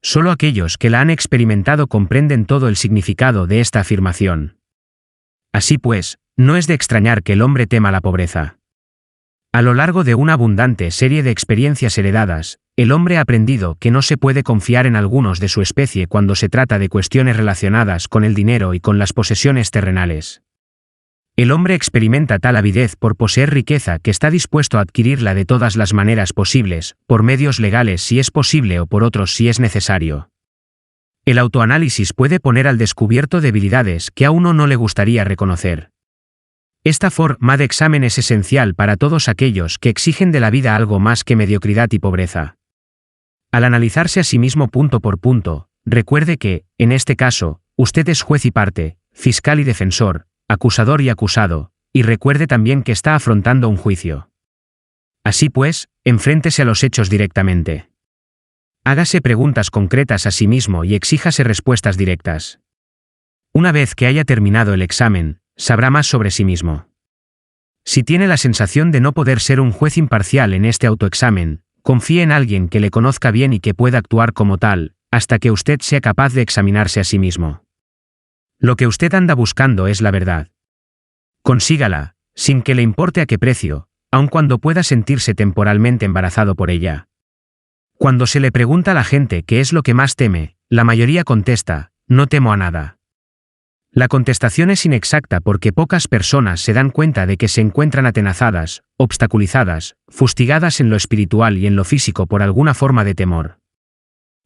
Solo aquellos que la han experimentado comprenden todo el significado de esta afirmación. Así pues, no es de extrañar que el hombre tema la pobreza. A lo largo de una abundante serie de experiencias heredadas, el hombre ha aprendido que no se puede confiar en algunos de su especie cuando se trata de cuestiones relacionadas con el dinero y con las posesiones terrenales. El hombre experimenta tal avidez por poseer riqueza que está dispuesto a adquirirla de todas las maneras posibles, por medios legales si es posible o por otros si es necesario. El autoanálisis puede poner al descubierto debilidades que a uno no le gustaría reconocer. Esta forma de examen es esencial para todos aquellos que exigen de la vida algo más que mediocridad y pobreza. Al analizarse a sí mismo punto por punto, recuerde que, en este caso, usted es juez y parte, fiscal y defensor, acusador y acusado, y recuerde también que está afrontando un juicio. Así pues, enfréntese a los hechos directamente. Hágase preguntas concretas a sí mismo y exíjase respuestas directas. Una vez que haya terminado el examen, sabrá más sobre sí mismo. Si tiene la sensación de no poder ser un juez imparcial en este autoexamen, confíe en alguien que le conozca bien y que pueda actuar como tal, hasta que usted sea capaz de examinarse a sí mismo. Lo que usted anda buscando es la verdad. Consígala, sin que le importe a qué precio, aun cuando pueda sentirse temporalmente embarazado por ella. Cuando se le pregunta a la gente qué es lo que más teme, la mayoría contesta, no temo a nada. La contestación es inexacta porque pocas personas se dan cuenta de que se encuentran atenazadas, obstaculizadas, fustigadas en lo espiritual y en lo físico por alguna forma de temor.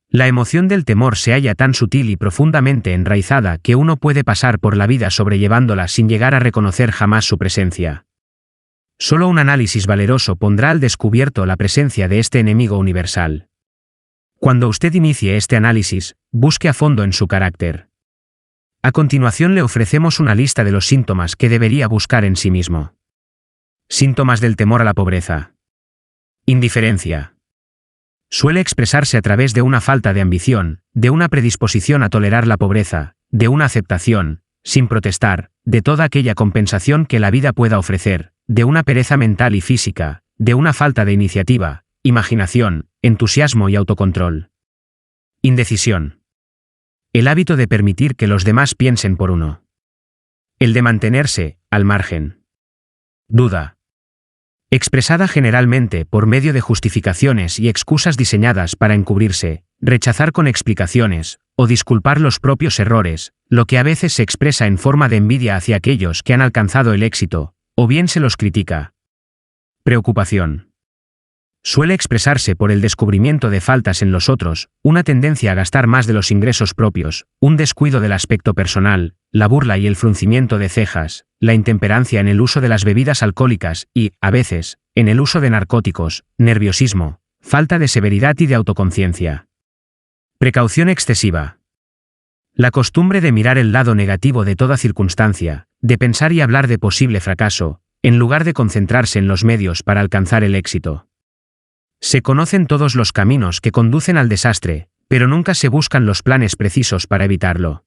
La emoción del temor se halla tan sutil y profundamente enraizada que uno puede pasar por la vida sobrellevándola sin llegar a reconocer jamás su presencia. Solo un análisis valeroso pondrá al descubierto la presencia de este enemigo universal. Cuando usted inicie este análisis, busque a fondo en su carácter. A continuación le ofrecemos una lista de los síntomas que debería buscar en sí mismo. Síntomas del temor a la pobreza. Indiferencia. Suele expresarse a través de una falta de ambición, de una predisposición a tolerar la pobreza, de una aceptación, sin protestar, de toda aquella compensación que la vida pueda ofrecer, de una pereza mental y física, de una falta de iniciativa, imaginación, entusiasmo y autocontrol. Indecisión. El hábito de permitir que los demás piensen por uno. El de mantenerse al margen. Duda. Expresada generalmente por medio de justificaciones y excusas diseñadas para encubrirse, rechazar con explicaciones, o disculpar los propios errores, lo que a veces se expresa en forma de envidia hacia aquellos que han alcanzado el éxito, o bien se los critica. Preocupación. Suele expresarse por el descubrimiento de faltas en los otros, una tendencia a gastar más de los ingresos propios, un descuido del aspecto personal, la burla y el fruncimiento de cejas, la intemperancia en el uso de las bebidas alcohólicas y, a veces, en el uso de narcóticos, nerviosismo, falta de severidad y de autoconciencia. Precaución excesiva. La costumbre de mirar el lado negativo de toda circunstancia, de pensar y hablar de posible fracaso, en lugar de concentrarse en los medios para alcanzar el éxito. Se conocen todos los caminos que conducen al desastre, pero nunca se buscan los planes precisos para evitarlo.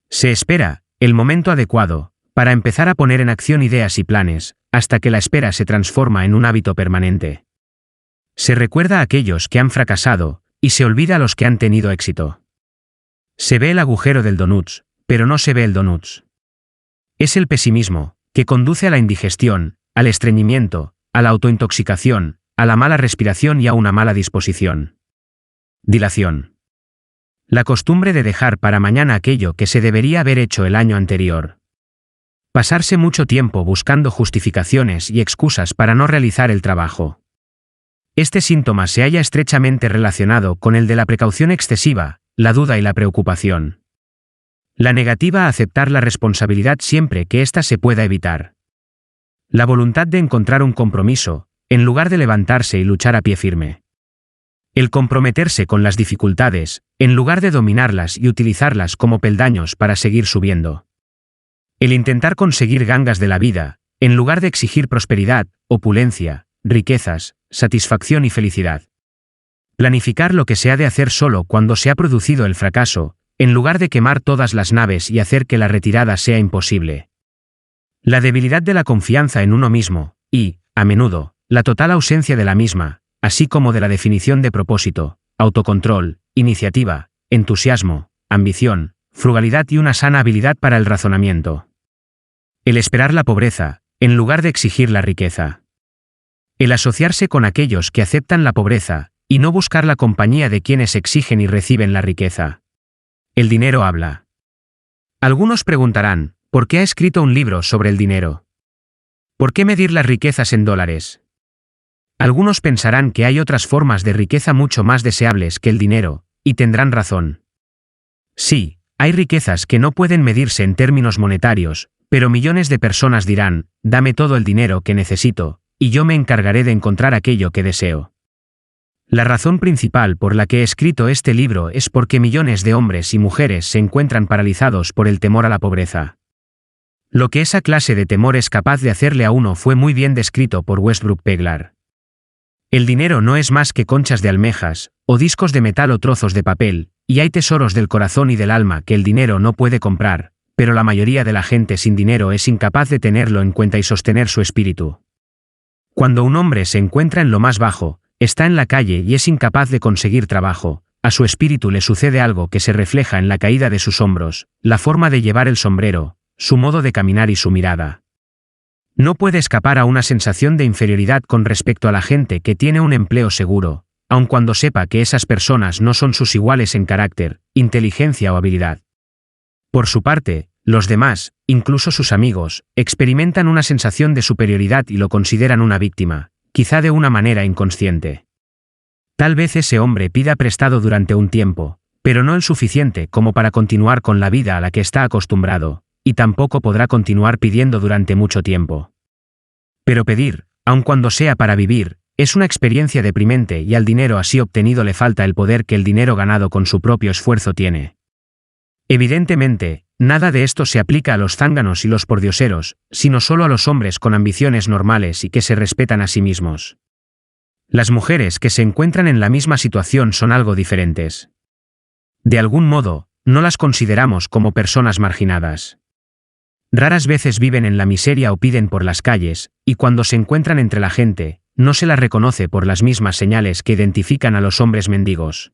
Se espera el momento adecuado para empezar a poner en acción ideas y planes, hasta que la espera se transforma en un hábito permanente. Se recuerda a aquellos que han fracasado, y se olvida a los que han tenido éxito. Se ve el agujero del donuts, pero no se ve el donuts. Es el pesimismo, que conduce a la indigestión, al estreñimiento, a la autointoxicación, a la mala respiración y a una mala disposición. Dilación. La costumbre de dejar para mañana aquello que se debería haber hecho el año anterior. Pasarse mucho tiempo buscando justificaciones y excusas para no realizar el trabajo. Este síntoma se halla estrechamente relacionado con el de la precaución excesiva, la duda y la preocupación. La negativa a aceptar la responsabilidad siempre que ésta se pueda evitar. La voluntad de encontrar un compromiso, en lugar de levantarse y luchar a pie firme. El comprometerse con las dificultades, en lugar de dominarlas y utilizarlas como peldaños para seguir subiendo. El intentar conseguir gangas de la vida, en lugar de exigir prosperidad, opulencia, riquezas, satisfacción y felicidad. Planificar lo que se ha de hacer solo cuando se ha producido el fracaso, en lugar de quemar todas las naves y hacer que la retirada sea imposible. La debilidad de la confianza en uno mismo, y, a menudo, la total ausencia de la misma, así como de la definición de propósito, autocontrol, iniciativa, entusiasmo, ambición, frugalidad y una sana habilidad para el razonamiento. El esperar la pobreza, en lugar de exigir la riqueza. El asociarse con aquellos que aceptan la pobreza, y no buscar la compañía de quienes exigen y reciben la riqueza. El dinero habla. Algunos preguntarán, ¿por qué ha escrito un libro sobre el dinero? ¿Por qué medir las riquezas en dólares? Algunos pensarán que hay otras formas de riqueza mucho más deseables que el dinero, y tendrán razón. Sí, hay riquezas que no pueden medirse en términos monetarios, pero millones de personas dirán, dame todo el dinero que necesito, y yo me encargaré de encontrar aquello que deseo. La razón principal por la que he escrito este libro es porque millones de hombres y mujeres se encuentran paralizados por el temor a la pobreza. Lo que esa clase de temor es capaz de hacerle a uno fue muy bien descrito por Westbrook Peglar. El dinero no es más que conchas de almejas, o discos de metal o trozos de papel, y hay tesoros del corazón y del alma que el dinero no puede comprar, pero la mayoría de la gente sin dinero es incapaz de tenerlo en cuenta y sostener su espíritu. Cuando un hombre se encuentra en lo más bajo, está en la calle y es incapaz de conseguir trabajo, a su espíritu le sucede algo que se refleja en la caída de sus hombros, la forma de llevar el sombrero, su modo de caminar y su mirada. No puede escapar a una sensación de inferioridad con respecto a la gente que tiene un empleo seguro, aun cuando sepa que esas personas no son sus iguales en carácter, inteligencia o habilidad. Por su parte, los demás, incluso sus amigos, experimentan una sensación de superioridad y lo consideran una víctima, quizá de una manera inconsciente. Tal vez ese hombre pida prestado durante un tiempo, pero no el suficiente como para continuar con la vida a la que está acostumbrado, y tampoco podrá continuar pidiendo durante mucho tiempo. Pero pedir, aun cuando sea para vivir, es una experiencia deprimente y al dinero así obtenido le falta el poder que el dinero ganado con su propio esfuerzo tiene. Evidentemente, nada de esto se aplica a los zánganos y los pordioseros, sino solo a los hombres con ambiciones normales y que se respetan a sí mismos. Las mujeres que se encuentran en la misma situación son algo diferentes. De algún modo, no las consideramos como personas marginadas. Raras veces viven en la miseria o piden por las calles, y cuando se encuentran entre la gente, no se las reconoce por las mismas señales que identifican a los hombres mendigos.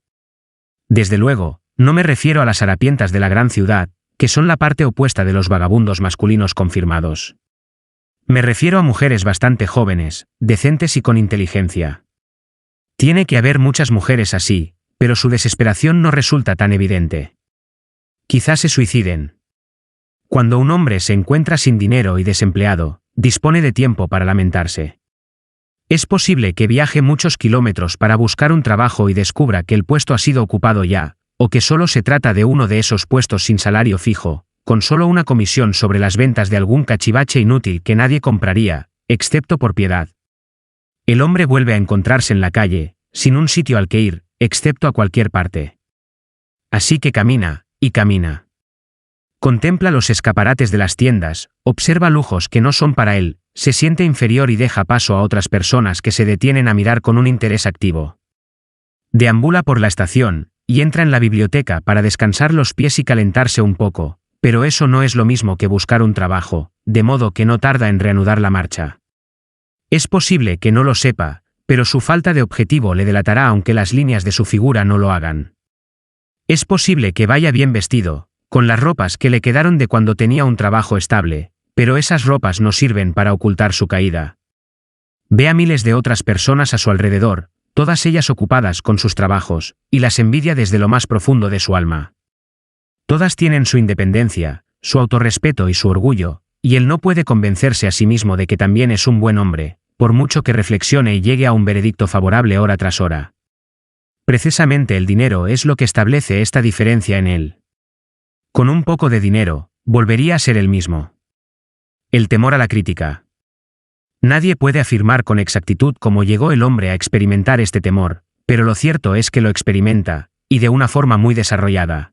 Desde luego, no me refiero a las harapientas de la gran ciudad, que son la parte opuesta de los vagabundos masculinos confirmados. Me refiero a mujeres bastante jóvenes, decentes y con inteligencia. Tiene que haber muchas mujeres así, pero su desesperación no resulta tan evidente. Quizás se suiciden. Cuando un hombre se encuentra sin dinero y desempleado, dispone de tiempo para lamentarse. Es posible que viaje muchos kilómetros para buscar un trabajo y descubra que el puesto ha sido ocupado ya, o que solo se trata de uno de esos puestos sin salario fijo, con solo una comisión sobre las ventas de algún cachivache inútil que nadie compraría, excepto por piedad. El hombre vuelve a encontrarse en la calle, sin un sitio al que ir, excepto a cualquier parte. Así que camina, y camina. Contempla los escaparates de las tiendas, observa lujos que no son para él, se siente inferior y deja paso a otras personas que se detienen a mirar con un interés activo. Deambula por la estación, y entra en la biblioteca para descansar los pies y calentarse un poco, pero eso no es lo mismo que buscar un trabajo, de modo que no tarda en reanudar la marcha. Es posible que no lo sepa, pero su falta de objetivo le delatará aunque las líneas de su figura no lo hagan. Es posible que vaya bien vestido, con las ropas que le quedaron de cuando tenía un trabajo estable, pero esas ropas no sirven para ocultar su caída. Ve a miles de otras personas a su alrededor, todas ellas ocupadas con sus trabajos, y las envidia desde lo más profundo de su alma. Todas tienen su independencia, su autorrespeto y su orgullo, y él no puede convencerse a sí mismo de que también es un buen hombre, por mucho que reflexione y llegue a un veredicto favorable hora tras hora. Precisamente el dinero es lo que establece esta diferencia en él. Con un poco de dinero, volvería a ser el mismo. El temor a la crítica. Nadie puede afirmar con exactitud cómo llegó el hombre a experimentar este temor, pero lo cierto es que lo experimenta, y de una forma muy desarrollada.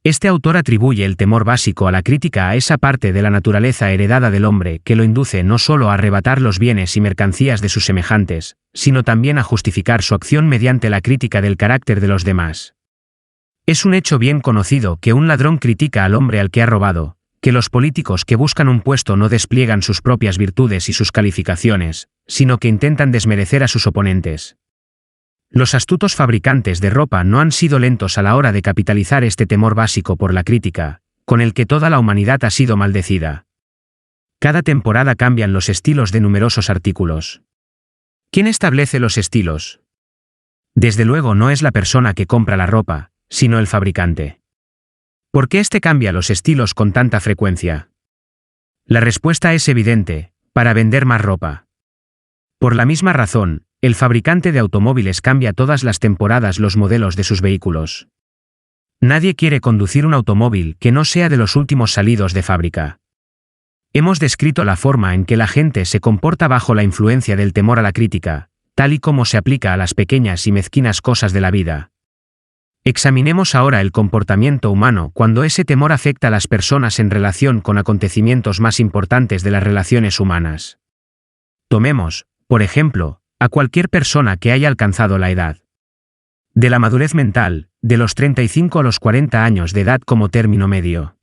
Este autor atribuye el temor básico a la crítica a esa parte de la naturaleza heredada del hombre que lo induce no solo a arrebatar los bienes y mercancías de sus semejantes, sino también a justificar su acción mediante la crítica del carácter de los demás. Es un hecho bien conocido que un ladrón critica al hombre al que ha robado, que los políticos que buscan un puesto no despliegan sus propias virtudes y sus calificaciones, sino que intentan desmerecer a sus oponentes. Los astutos fabricantes de ropa no han sido lentos a la hora de capitalizar este temor básico por la crítica, con el que toda la humanidad ha sido maldecida. Cada temporada cambian los estilos de numerosos artículos. ¿Quién establece los estilos? Desde luego no es la persona que compra la ropa, sino el fabricante. ¿Por qué éste cambia los estilos con tanta frecuencia? La respuesta es evidente: para vender más ropa. Por la misma razón, el fabricante de automóviles cambia todas las temporadas los modelos de sus vehículos. Nadie quiere conducir un automóvil que no sea de los últimos salidos de fábrica. Hemos descrito la forma en que la gente se comporta bajo la influencia del temor a la crítica, tal y como se aplica a las pequeñas y mezquinas cosas de la vida. Examinemos ahora el comportamiento humano cuando ese temor afecta a las personas en relación con acontecimientos más importantes de las relaciones humanas. Tomemos, por ejemplo, a cualquier persona que haya alcanzado la edad de la madurez mental, de los 35 a los 40 años de edad como término medio.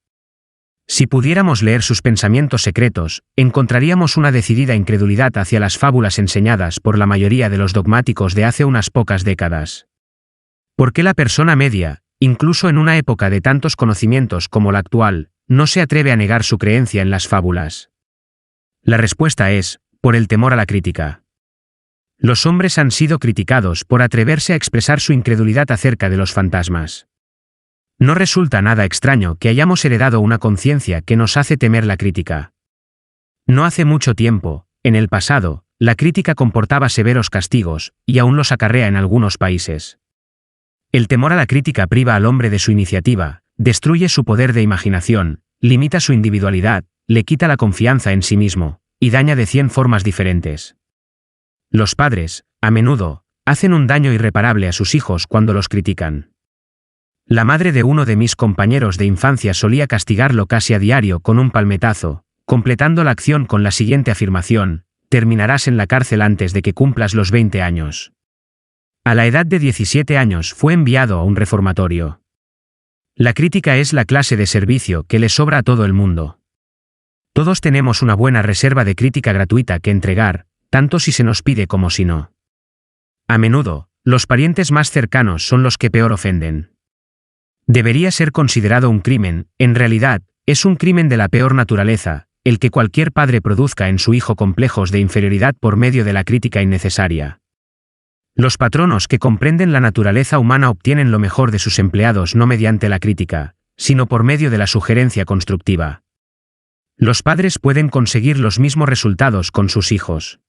Si pudiéramos leer sus pensamientos secretos, encontraríamos una decidida incredulidad hacia las fábulas enseñadas por la mayoría de los dogmáticos de hace unas pocas décadas. ¿Por qué la persona media, incluso en una época de tantos conocimientos como la actual, no se atreve a negar su creencia en las fábulas? La respuesta es: por el temor a la crítica. Los hombres han sido criticados por atreverse a expresar su incredulidad acerca de los fantasmas. No resulta nada extraño que hayamos heredado una conciencia que nos hace temer la crítica. No hace mucho tiempo, en el pasado, la crítica comportaba severos castigos, y aún los acarrea en algunos países. El temor a la crítica priva al hombre de su iniciativa, destruye su poder de imaginación, limita su individualidad, le quita la confianza en sí mismo, y daña de 100 formas diferentes. Los padres, a menudo, hacen un daño irreparable a sus hijos cuando los critican. La madre de uno de mis compañeros de infancia solía castigarlo casi a diario con un palmetazo, completando la acción con la siguiente afirmación: terminarás en la cárcel antes de que cumplas los 20 años. A la edad de 17 años fue enviado a un reformatorio. La crítica es la clase de servicio que le sobra a todo el mundo. Todos tenemos una buena reserva de crítica gratuita que entregar, tanto si se nos pide como si no. A menudo, los parientes más cercanos son los que peor ofenden. Debería ser considerado un crimen, en realidad, es un crimen de la peor naturaleza, el que cualquier padre produzca en su hijo complejos de inferioridad por medio de la crítica innecesaria. Los patronos que comprenden la naturaleza humana obtienen lo mejor de sus empleados no mediante la crítica, sino por medio de la sugerencia constructiva. Los padres pueden conseguir los mismos resultados con sus hijos.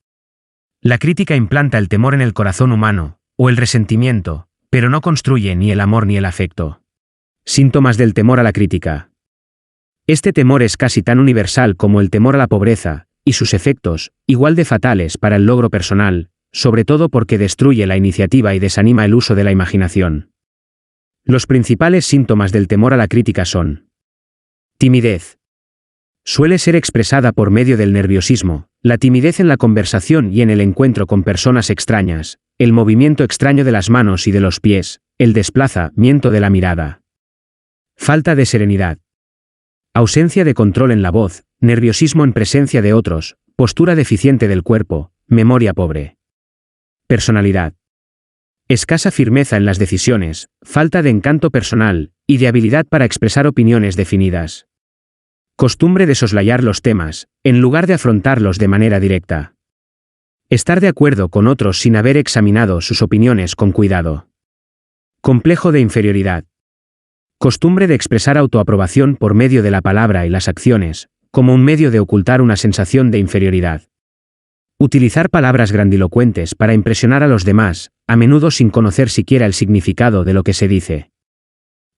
La crítica implanta el temor en el corazón humano, o el resentimiento, pero no construye ni el amor ni el afecto. Síntomas del temor a la crítica. Este temor es casi tan universal como el temor a la pobreza, y sus efectos, igual de fatales para el logro personal, sobre todo porque destruye la iniciativa y desanima el uso de la imaginación. Los principales síntomas del temor a la crítica son: timidez. Suele ser expresada por medio del nerviosismo, la timidez en la conversación y en el encuentro con personas extrañas, el movimiento extraño de las manos y de los pies, el desplazamiento de la mirada. Falta de serenidad. Ausencia de control en la voz, nerviosismo en presencia de otros, postura deficiente del cuerpo, memoria pobre. Personalidad. Escasa firmeza en las decisiones, falta de encanto personal, y de habilidad para expresar opiniones definidas. Costumbre de soslayar los temas, en lugar de afrontarlos de manera directa. Estar de acuerdo con otros sin haber examinado sus opiniones con cuidado. Complejo de inferioridad. Costumbre de expresar autoaprobación por medio de la palabra y las acciones, como un medio de ocultar una sensación de inferioridad. Utilizar palabras grandilocuentes para impresionar a los demás, a menudo sin conocer siquiera el significado de lo que se dice.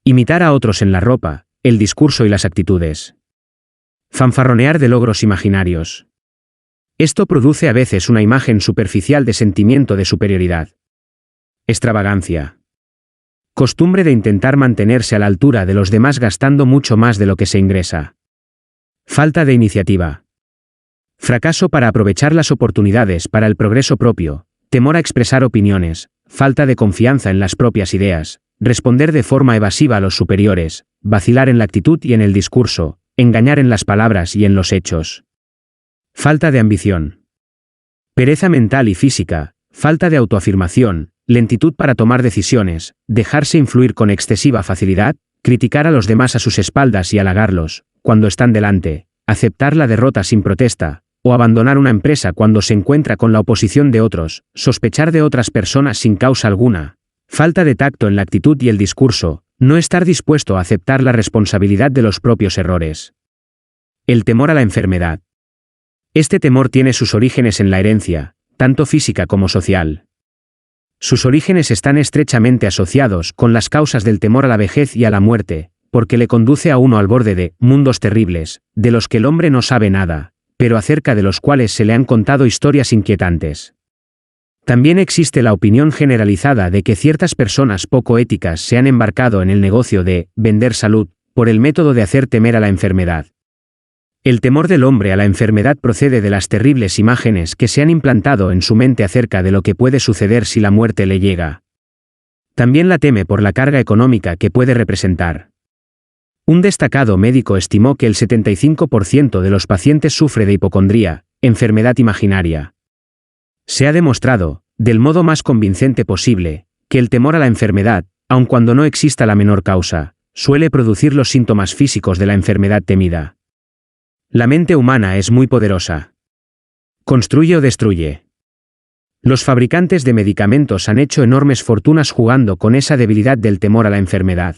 Imitar a otros en la ropa, el discurso y las actitudes. Fanfarronear de logros imaginarios. Esto produce a veces una imagen superficial de sentimiento de superioridad. Extravagancia. Costumbre de intentar mantenerse a la altura de los demás gastando mucho más de lo que se ingresa. Falta de iniciativa. Fracaso para aprovechar las oportunidades para el progreso propio, temor a expresar opiniones, falta de confianza en las propias ideas, responder de forma evasiva a los superiores, vacilar en la actitud y en el discurso, engañar en las palabras y en los hechos. Falta de ambición. Pereza mental y física, falta de autoafirmación, lentitud para tomar decisiones, dejarse influir con excesiva facilidad, criticar a los demás a sus espaldas y halagarlos, cuando están delante, aceptar la derrota sin protesta, o abandonar una empresa cuando se encuentra con la oposición de otros, sospechar de otras personas sin causa alguna. Falta de tacto en la actitud y el discurso, no estar dispuesto a aceptar la responsabilidad de los propios errores. El temor a la enfermedad. Este temor tiene sus orígenes en la herencia, tanto física como social. Sus orígenes están estrechamente asociados con las causas del temor a la vejez y a la muerte, porque le conduce a uno al borde de mundos terribles, de los que el hombre no sabe nada, pero acerca de los cuales se le han contado historias inquietantes. También existe la opinión generalizada de que ciertas personas poco éticas se han embarcado en el negocio de vender salud, por el método de hacer temer a la enfermedad. El temor del hombre a la enfermedad procede de las terribles imágenes que se han implantado en su mente acerca de lo que puede suceder si la muerte le llega. También la teme por la carga económica que puede representar. Un destacado médico estimó que el 75% de los pacientes sufre de hipocondría, enfermedad imaginaria. Se ha demostrado, del modo más convincente posible, que el temor a la enfermedad, aun cuando no exista la menor causa, suele producir los síntomas físicos de la enfermedad temida. La mente humana es muy poderosa. Construye o destruye. Los fabricantes de medicamentos han hecho enormes fortunas jugando con esa debilidad del temor a la enfermedad.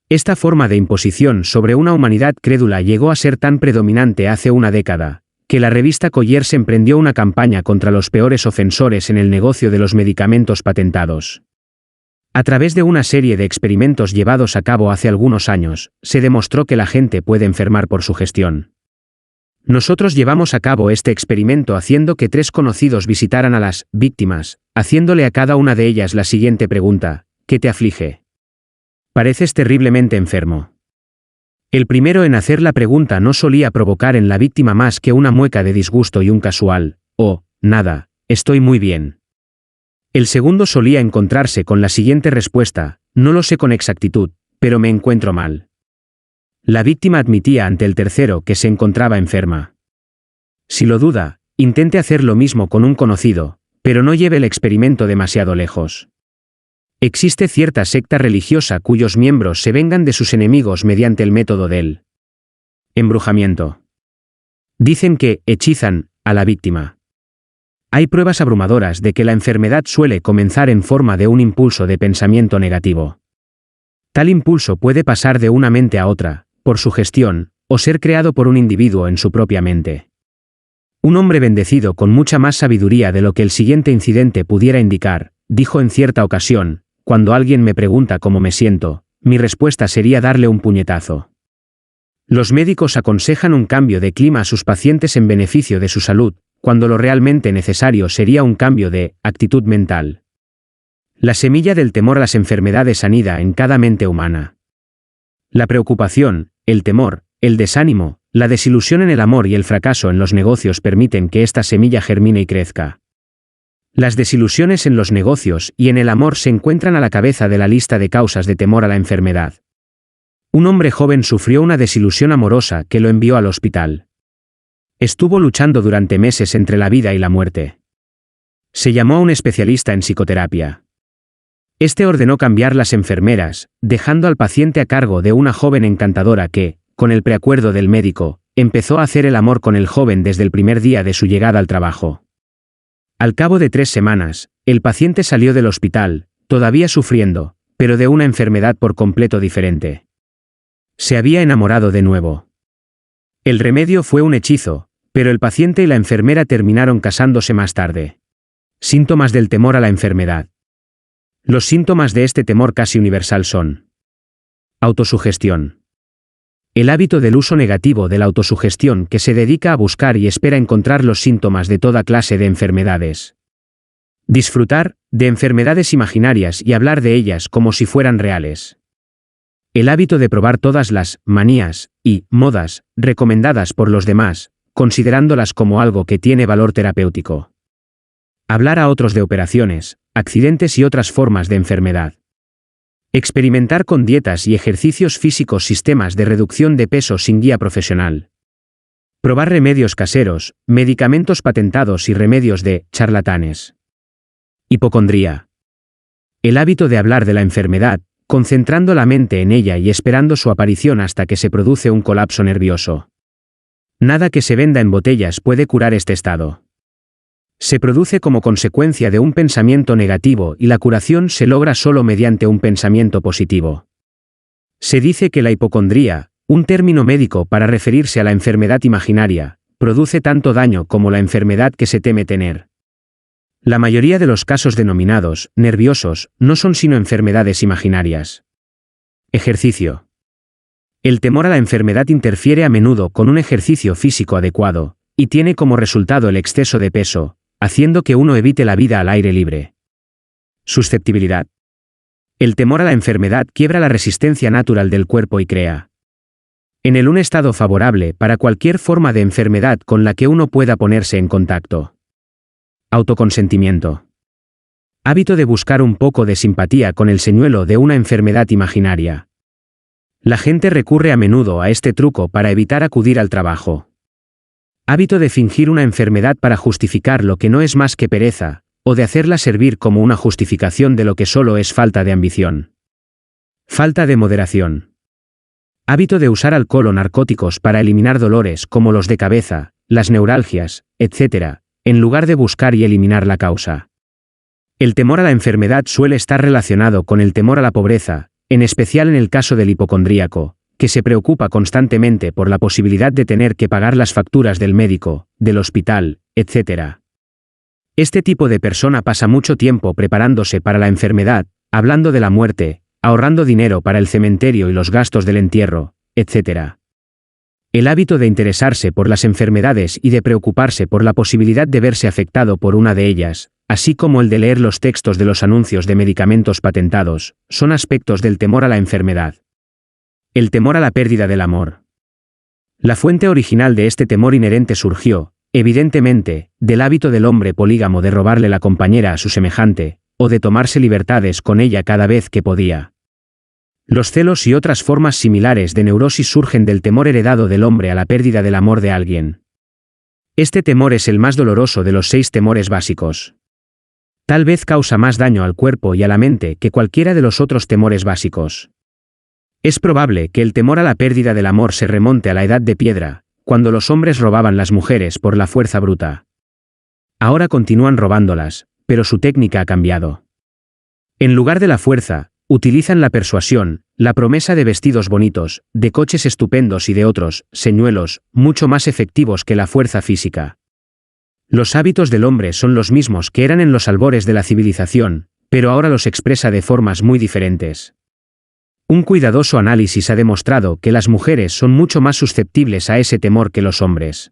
Esta forma de imposición sobre una humanidad crédula llegó a ser tan predominante hace una década, que la revista Colliers emprendió una campaña contra los peores ofensores en el negocio de los medicamentos patentados. A través de una serie de experimentos llevados a cabo hace algunos años, se demostró que la gente puede enfermar por sugestión. Nosotros llevamos a cabo este experimento haciendo que 3 conocidos visitaran a las víctimas, haciéndole a cada una de ellas la siguiente pregunta: ¿qué te aflige? Pareces terriblemente enfermo. El primero en hacer la pregunta no solía provocar en la víctima más que una mueca de disgusto y un casual: «Oh, nada, estoy muy bien». El segundo solía encontrarse con la siguiente respuesta: «No lo sé con exactitud, pero me encuentro mal». La víctima admitía ante el tercero que se encontraba enferma. Si lo duda, intente hacer lo mismo con un conocido, pero no lleve el experimento demasiado lejos. Existe cierta secta religiosa cuyos miembros se vengan de sus enemigos mediante el método del embrujamiento. Dicen que hechizan a la víctima. Hay pruebas abrumadoras de que la enfermedad suele comenzar en forma de un impulso de pensamiento negativo. Tal impulso puede pasar de una mente a otra, por sugestión, o ser creado por un individuo en su propia mente. Un hombre bendecido con mucha más sabiduría de lo que el siguiente incidente pudiera indicar, dijo en cierta ocasión, cuando alguien me pregunta cómo me siento, mi respuesta sería darle un puñetazo. Los médicos aconsejan un cambio de clima a sus pacientes en beneficio de su salud, cuando lo realmente necesario sería un cambio de actitud mental. La semilla del temor a las enfermedades anida en cada mente humana. La preocupación, el temor, el desánimo, la desilusión en el amor y el fracaso en los negocios permiten que esta semilla germine y crezca. Las desilusiones en los negocios y en el amor se encuentran a la cabeza de la lista de causas de temor a la enfermedad. Un hombre joven sufrió una desilusión amorosa que lo envió al hospital. Estuvo luchando durante meses entre la vida y la muerte. Se llamó a un especialista en psicoterapia. Este ordenó cambiar las enfermeras, dejando al paciente a cargo de una joven encantadora que, con el preacuerdo del médico, empezó a hacer el amor con el joven desde el primer día de su llegada al trabajo. Al cabo de 3 semanas, el paciente salió del hospital, todavía sufriendo, pero de una enfermedad por completo diferente. Se había enamorado de nuevo. El remedio fue un hechizo, pero el paciente y la enfermera terminaron casándose más tarde. Síntomas del temor a la enfermedad. Los síntomas de este temor casi universal son: autosugestión. El hábito del uso negativo de la autosugestión que se dedica a buscar y espera encontrar los síntomas de toda clase de enfermedades. Disfrutar de enfermedades imaginarias y hablar de ellas como si fueran reales. El hábito de probar todas las manías y modas recomendadas por los demás, considerándolas como algo que tiene valor terapéutico. Hablar a otros de operaciones, accidentes y otras formas de enfermedad. Experimentar con dietas y ejercicios físicos sistemas de reducción de peso sin guía profesional. Probar remedios caseros, medicamentos patentados y remedios de charlatanes. Hipocondría. El hábito de hablar de la enfermedad, concentrando la mente en ella y esperando su aparición hasta que se produce un colapso nervioso. Nada que se venda en botellas puede curar este estado. Se produce como consecuencia de un pensamiento negativo y la curación se logra solo mediante un pensamiento positivo. Se dice que la hipocondría, un término médico para referirse a la enfermedad imaginaria, produce tanto daño como la enfermedad que se teme tener. La mayoría de los casos denominados nerviosos no son sino enfermedades imaginarias. Ejercicio. El temor a la enfermedad interfiere a menudo con un ejercicio físico adecuado, y tiene como resultado el exceso de peso, haciendo que uno evite la vida al aire libre. Susceptibilidad. El temor a la enfermedad quiebra la resistencia natural del cuerpo y crea en él un estado favorable para cualquier forma de enfermedad con la que uno pueda ponerse en contacto. Autoconsentimiento. Hábito de buscar un poco de simpatía con el señuelo de una enfermedad imaginaria. La gente recurre a menudo a este truco para evitar acudir al trabajo. Hábito de fingir una enfermedad para justificar lo que no es más que pereza, o de hacerla servir como una justificación de lo que solo es falta de ambición. Falta de moderación. Hábito de usar alcohol o narcóticos para eliminar dolores como los de cabeza, las neuralgias, etc., en lugar de buscar y eliminar la causa. El temor a la enfermedad suele estar relacionado con el temor a la pobreza, en especial en el caso del hipocondríaco, que se preocupa constantemente por la posibilidad de tener que pagar las facturas del médico, del hospital, etc. Este tipo de persona pasa mucho tiempo preparándose para la enfermedad, hablando de la muerte, ahorrando dinero para el cementerio y los gastos del entierro, etc. El hábito de interesarse por las enfermedades y de preocuparse por la posibilidad de verse afectado por una de ellas, así como el de leer los textos de los anuncios de medicamentos patentados, son aspectos del temor a la enfermedad. El temor a la pérdida del amor. La fuente original de este temor inherente surgió, evidentemente, del hábito del hombre polígamo de robarle la compañera a su semejante, o de tomarse libertades con ella cada vez que podía. Los celos y otras formas similares de neurosis surgen del temor heredado del hombre a la pérdida del amor de alguien. Este temor es el más doloroso de los 6 temores básicos. Tal vez causa más daño al cuerpo y a la mente que cualquiera de los otros temores básicos. Es probable que el temor a la pérdida del amor se remonte a la edad de piedra, cuando los hombres robaban las mujeres por la fuerza bruta. Ahora continúan robándolas, pero su técnica ha cambiado. En lugar de la fuerza, utilizan la persuasión, la promesa de vestidos bonitos, de coches estupendos y de otros señuelos, mucho más efectivos que la fuerza física. Los hábitos del hombre son los mismos que eran en los albores de la civilización, pero ahora los expresa de formas muy diferentes. Un cuidadoso análisis ha demostrado que las mujeres son mucho más susceptibles a ese temor que los hombres.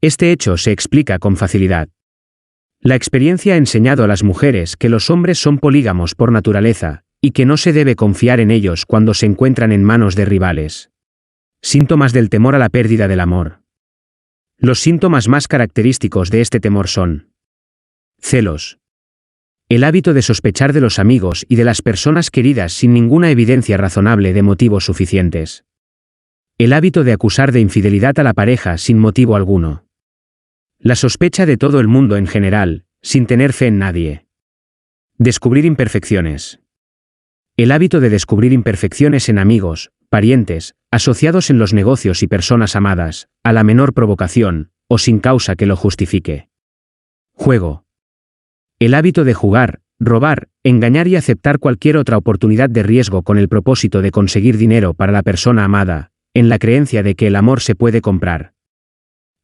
Este hecho se explica con facilidad. La experiencia ha enseñado a las mujeres que los hombres son polígamos por naturaleza, y que no se debe confiar en ellos cuando se encuentran en manos de rivales. Síntomas del temor a la pérdida del amor. Los síntomas más característicos de este temor son: celos. El hábito de sospechar de los amigos y de las personas queridas sin ninguna evidencia razonable de motivos suficientes. El hábito de acusar de infidelidad a la pareja sin motivo alguno. La sospecha de todo el mundo en general, sin tener fe en nadie. Descubrir imperfecciones. El hábito de descubrir imperfecciones en amigos, parientes, asociados en los negocios y personas amadas, a la menor provocación, o sin causa que lo justifique. Juego. El hábito de jugar, robar, engañar y aceptar cualquier otra oportunidad de riesgo con el propósito de conseguir dinero para la persona amada, en la creencia de que el amor se puede comprar.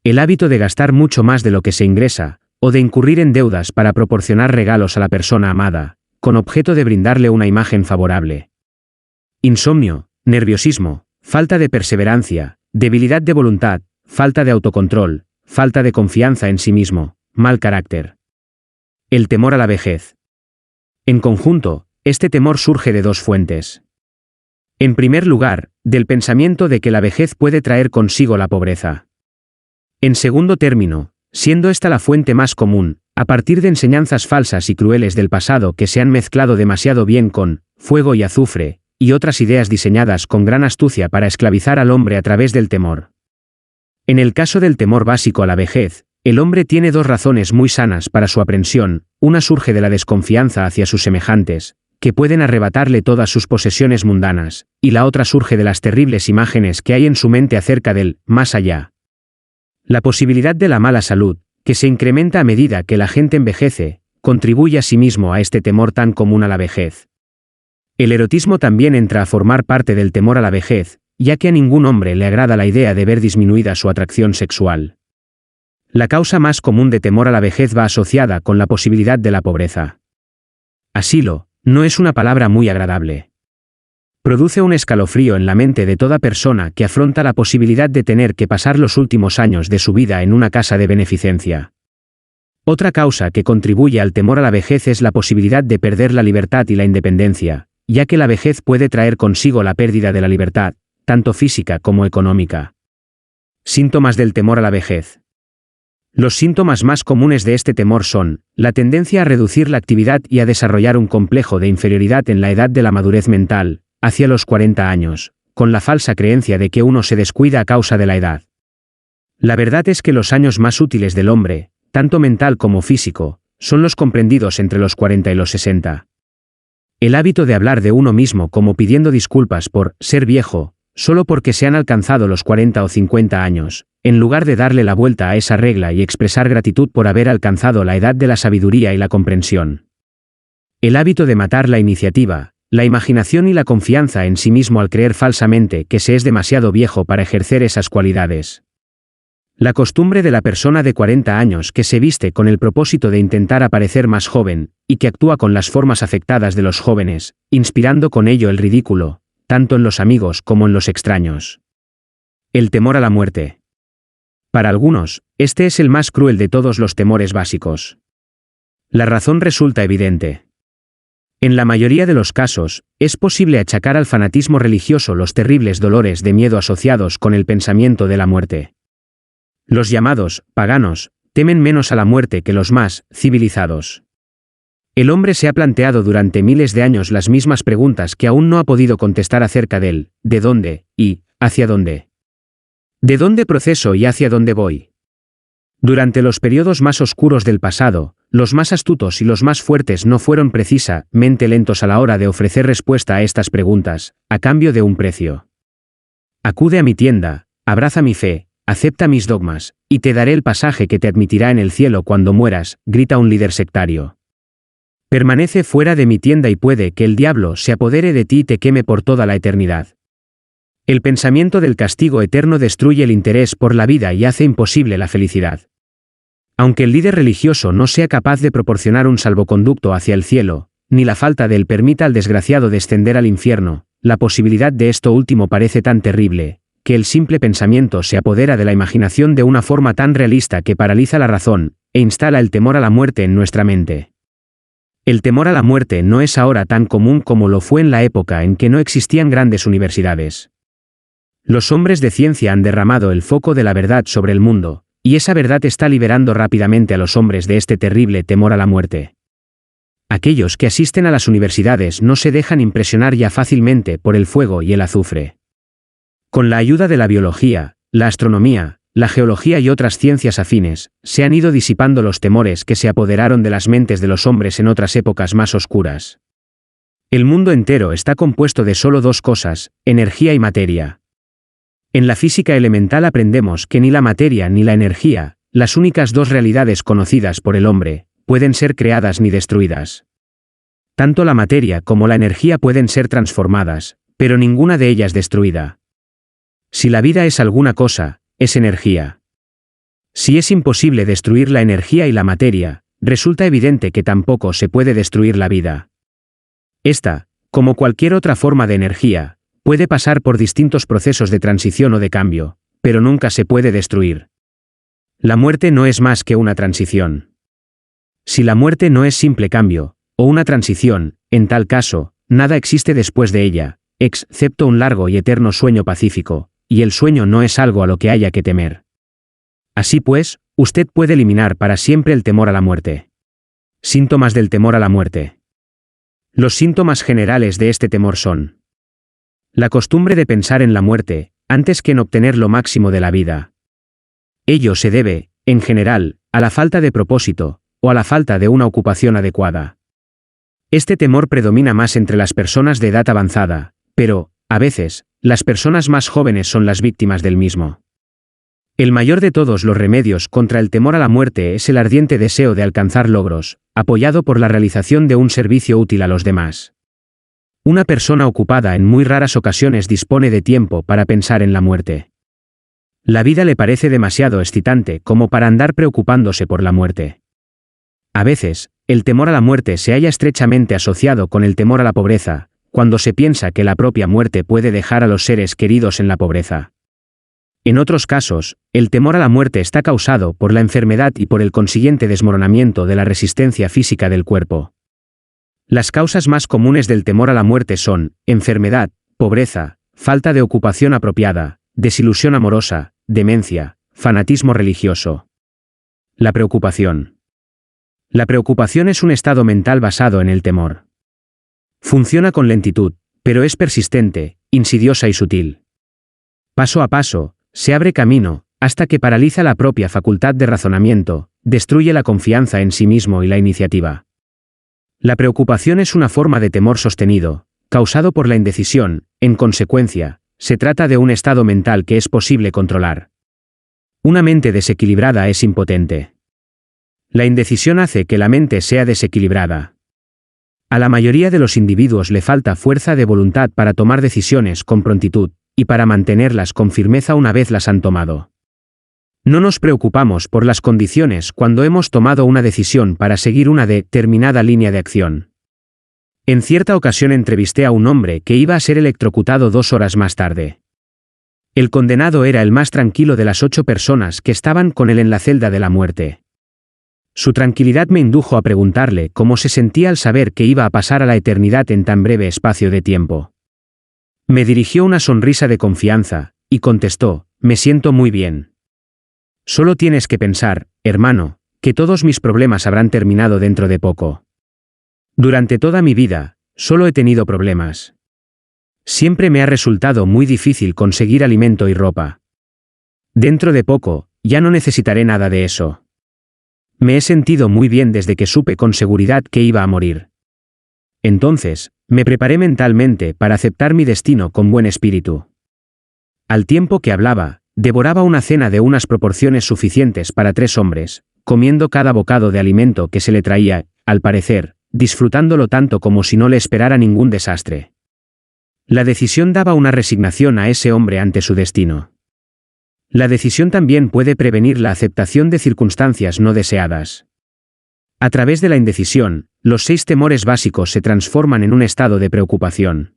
El hábito de gastar mucho más de lo que se ingresa, o de incurrir en deudas para proporcionar regalos a la persona amada, con objeto de brindarle una imagen favorable. Insomnio, nerviosismo, falta de perseverancia, debilidad de voluntad, falta de autocontrol, falta de confianza en sí mismo, mal carácter. El temor a la vejez. En conjunto, este temor surge de dos fuentes. En primer lugar, del pensamiento de que la vejez puede traer consigo la pobreza. En segundo término, siendo esta la fuente más común, a partir de enseñanzas falsas y crueles del pasado que se han mezclado demasiado bien con fuego y azufre, y otras ideas diseñadas con gran astucia para esclavizar al hombre a través del temor. En el caso del temor básico a la vejez, el hombre tiene dos razones muy sanas para su aprensión: una surge de la desconfianza hacia sus semejantes, que pueden arrebatarle todas sus posesiones mundanas, y la otra surge de las terribles imágenes que hay en su mente acerca del más allá. La posibilidad de la mala salud, que se incrementa a medida que la gente envejece, contribuye asimismo a este temor tan común a la vejez. El erotismo también entra a formar parte del temor a la vejez, ya que a ningún hombre le agrada la idea de ver disminuida su atracción sexual. La causa más común de temor a la vejez va asociada con la posibilidad de la pobreza. Asilo, no es una palabra muy agradable. Produce un escalofrío en la mente de toda persona que afronta la posibilidad de tener que pasar los últimos años de su vida en una casa de beneficencia. Otra causa que contribuye al temor a la vejez es la posibilidad de perder la libertad y la independencia, ya que la vejez puede traer consigo la pérdida de la libertad, tanto física como económica. Síntomas del temor a la vejez. Los síntomas más comunes de este temor son la tendencia a reducir la actividad y a desarrollar un complejo de inferioridad en la edad de la madurez mental, hacia los 40 años, con la falsa creencia de que uno se descuida a causa de la edad. La verdad es que los años más útiles del hombre, tanto mental como físico, son los comprendidos entre los 40 y los 60. El hábito de hablar de uno mismo como pidiendo disculpas por ser viejo, solo porque se han alcanzado los 40 o 50 años, en lugar de darle la vuelta a esa regla y expresar gratitud por haber alcanzado la edad de la sabiduría y la comprensión. El hábito de matar la iniciativa, la imaginación y la confianza en sí mismo al creer falsamente que se es demasiado viejo para ejercer esas cualidades. La costumbre de la persona de 40 años que se viste con el propósito de intentar aparecer más joven, y que actúa con las formas afectadas de los jóvenes, inspirando con ello el ridículo, tanto en los amigos como en los extraños. El temor a la muerte. Para algunos, este es el más cruel de todos los temores básicos. La razón resulta evidente. En la mayoría de los casos, es posible achacar al fanatismo religioso los terribles dolores de miedo asociados con el pensamiento de la muerte. Los llamados paganos temen menos a la muerte que los más civilizados. El hombre se ha planteado durante miles de años las mismas preguntas que aún no ha podido contestar acerca del ¿de dónde? Y ¿hacia dónde? ¿De dónde proceso y hacia dónde voy? Durante los periodos más oscuros del pasado, los más astutos y los más fuertes no fueron precisamente lentos a la hora de ofrecer respuesta a estas preguntas, a cambio de un precio. Acude a mi tienda, abraza mi fe, acepta mis dogmas, y te daré el pasaje que te admitirá en el cielo cuando mueras, grita un líder sectario. Permanece fuera de mi tienda y puede que el diablo se apodere de ti y te queme por toda la eternidad. El pensamiento del castigo eterno destruye el interés por la vida y hace imposible la felicidad. Aunque el líder religioso no sea capaz de proporcionar un salvoconducto hacia el cielo, ni la falta de él permita al desgraciado descender al infierno, la posibilidad de esto último parece tan terrible, que el simple pensamiento se apodera de la imaginación de una forma tan realista que paraliza la razón, e instala el temor a la muerte en nuestra mente. El temor a la muerte no es ahora tan común como lo fue en la época en que no existían grandes universidades. Los hombres de ciencia han derramado el foco de la verdad sobre el mundo, y esa verdad está liberando rápidamente a los hombres de este terrible temor a la muerte. Aquellos que asisten a las universidades no se dejan impresionar ya fácilmente por el fuego y el azufre. Con la ayuda de la biología, la astronomía, la geología y otras ciencias afines, se han ido disipando los temores que se apoderaron de las mentes de los hombres en otras épocas más oscuras. El mundo entero está compuesto de solo dos cosas, energía y materia. En la física elemental aprendemos que ni la materia ni la energía, las únicas dos realidades conocidas por el hombre, pueden ser creadas ni destruidas. Tanto la materia como la energía pueden ser transformadas, pero ninguna de ellas destruida. Si la vida es alguna cosa, es energía. Si es imposible destruir la energía y la materia, resulta evidente que tampoco se puede destruir la vida. Esta, como cualquier otra forma de energía, puede pasar por distintos procesos de transición o de cambio, pero nunca se puede destruir. La muerte no es más que una transición. Si la muerte no es simple cambio, o una transición, en tal caso, nada existe después de ella, excepto un largo y eterno sueño pacífico, y el sueño no es algo a lo que haya que temer. Así pues, usted puede eliminar para siempre el temor a la muerte. Síntomas del temor a la muerte. Los síntomas generales de este temor son: la costumbre de pensar en la muerte, antes que en obtener lo máximo de la vida. Ello se debe, en general, a la falta de propósito, o a la falta de una ocupación adecuada. Este temor predomina más entre las personas de edad avanzada, pero, a veces, las personas más jóvenes son las víctimas del mismo. El mayor de todos los remedios contra el temor a la muerte es el ardiente deseo de alcanzar logros, apoyado por la realización de un servicio útil a los demás. Una persona ocupada en muy raras ocasiones dispone de tiempo para pensar en la muerte. La vida le parece demasiado excitante como para andar preocupándose por la muerte. A veces, el temor a la muerte se halla estrechamente asociado con el temor a la pobreza, cuando se piensa que la propia muerte puede dejar a los seres queridos en la pobreza. En otros casos, el temor a la muerte está causado por la enfermedad y por el consiguiente desmoronamiento de la resistencia física del cuerpo. Las causas más comunes del temor a la muerte son enfermedad, pobreza, falta de ocupación apropiada, desilusión amorosa, demencia, fanatismo religioso. La preocupación. La preocupación es un estado mental basado en el temor. Funciona con lentitud, pero es persistente, insidiosa y sutil. Paso a paso, se abre camino, hasta que paraliza la propia facultad de razonamiento, destruye la confianza en sí mismo y la iniciativa. La preocupación es una forma de temor sostenido, causado por la indecisión, en consecuencia, se trata de un estado mental que es posible controlar. Una mente desequilibrada es impotente. La indecisión hace que la mente sea desequilibrada. A la mayoría de los individuos le falta fuerza de voluntad para tomar decisiones con prontitud, y para mantenerlas con firmeza una vez las han tomado. No nos preocupamos por las condiciones cuando hemos tomado una decisión para seguir una determinada línea de acción. En cierta ocasión entrevisté a un hombre que iba a ser electrocutado 2 horas más tarde. El condenado era el más tranquilo de las 8 personas que estaban con él en la celda de la muerte. Su tranquilidad me indujo a preguntarle cómo se sentía al saber que iba a pasar a la eternidad en tan breve espacio de tiempo. Me dirigió una sonrisa de confianza, y contestó: me siento muy bien. Solo tienes que pensar, hermano, que todos mis problemas habrán terminado dentro de poco. Durante toda mi vida, solo he tenido problemas. Siempre me ha resultado muy difícil conseguir alimento y ropa. Dentro de poco, ya no necesitaré nada de eso. Me he sentido muy bien desde que supe con seguridad que iba a morir. Entonces, me preparé mentalmente para aceptar mi destino con buen espíritu. Al tiempo que hablaba, devoraba una cena de unas proporciones suficientes para 3 hombres, comiendo cada bocado de alimento que se le traía, al parecer, disfrutándolo tanto como si no le esperara ningún desastre. La decisión daba una resignación a ese hombre ante su destino. La decisión también puede prevenir la aceptación de circunstancias no deseadas. A través de la indecisión, los 6 temores básicos se transforman en un estado de preocupación.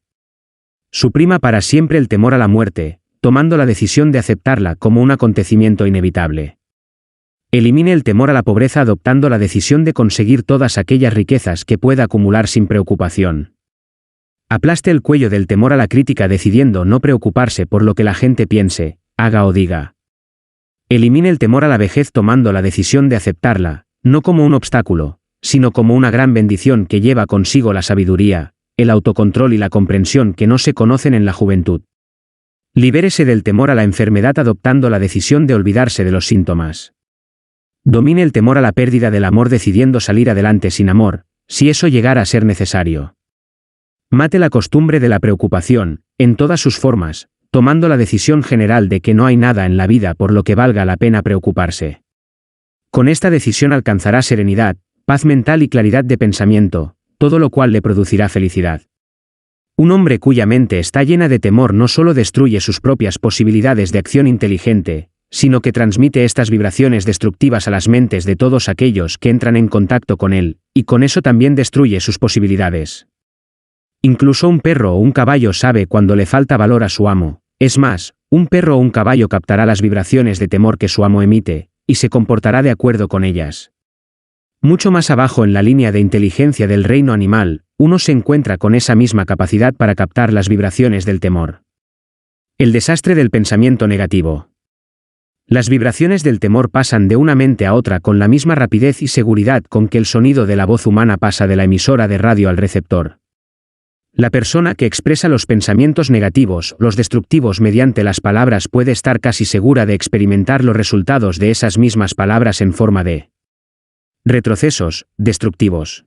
Suprima para siempre el temor a la muerte, tomando la decisión de aceptarla como un acontecimiento inevitable. Elimine el temor a la pobreza adoptando la decisión de conseguir todas aquellas riquezas que pueda acumular sin preocupación. Aplaste el cuello del temor a la crítica decidiendo no preocuparse por lo que la gente piense, haga o diga. Elimine el temor a la vejez tomando la decisión de aceptarla, no como un obstáculo, sino como una gran bendición que lleva consigo la sabiduría, el autocontrol y la comprensión que no se conocen en la juventud. Libérese del temor a la enfermedad adoptando la decisión de olvidarse de los síntomas. Domine el temor a la pérdida del amor decidiendo salir adelante sin amor, si eso llegara a ser necesario. Mate la costumbre de la preocupación, en todas sus formas, tomando la decisión general de que no hay nada en la vida por lo que valga la pena preocuparse. Con esta decisión alcanzará serenidad, paz mental y claridad de pensamiento, todo lo cual le producirá felicidad. Un hombre cuya mente está llena de temor no solo destruye sus propias posibilidades de acción inteligente, sino que transmite estas vibraciones destructivas a las mentes de todos aquellos que entran en contacto con él, y con eso también destruye sus posibilidades. Incluso un perro o un caballo sabe cuando le falta valor a su amo, es más, un perro o un caballo captará las vibraciones de temor que su amo emite, y se comportará de acuerdo con ellas. Mucho más abajo en la línea de inteligencia del reino animal, uno se encuentra con esa misma capacidad para captar las vibraciones del temor. El desastre del pensamiento negativo. Las vibraciones del temor pasan de una mente a otra con la misma rapidez y seguridad con que el sonido de la voz humana pasa de la emisora de radio al receptor. La persona que expresa los pensamientos negativos, los destructivos mediante las palabras puede estar casi segura de experimentar los resultados de esas mismas palabras en forma de retrocesos destructivos.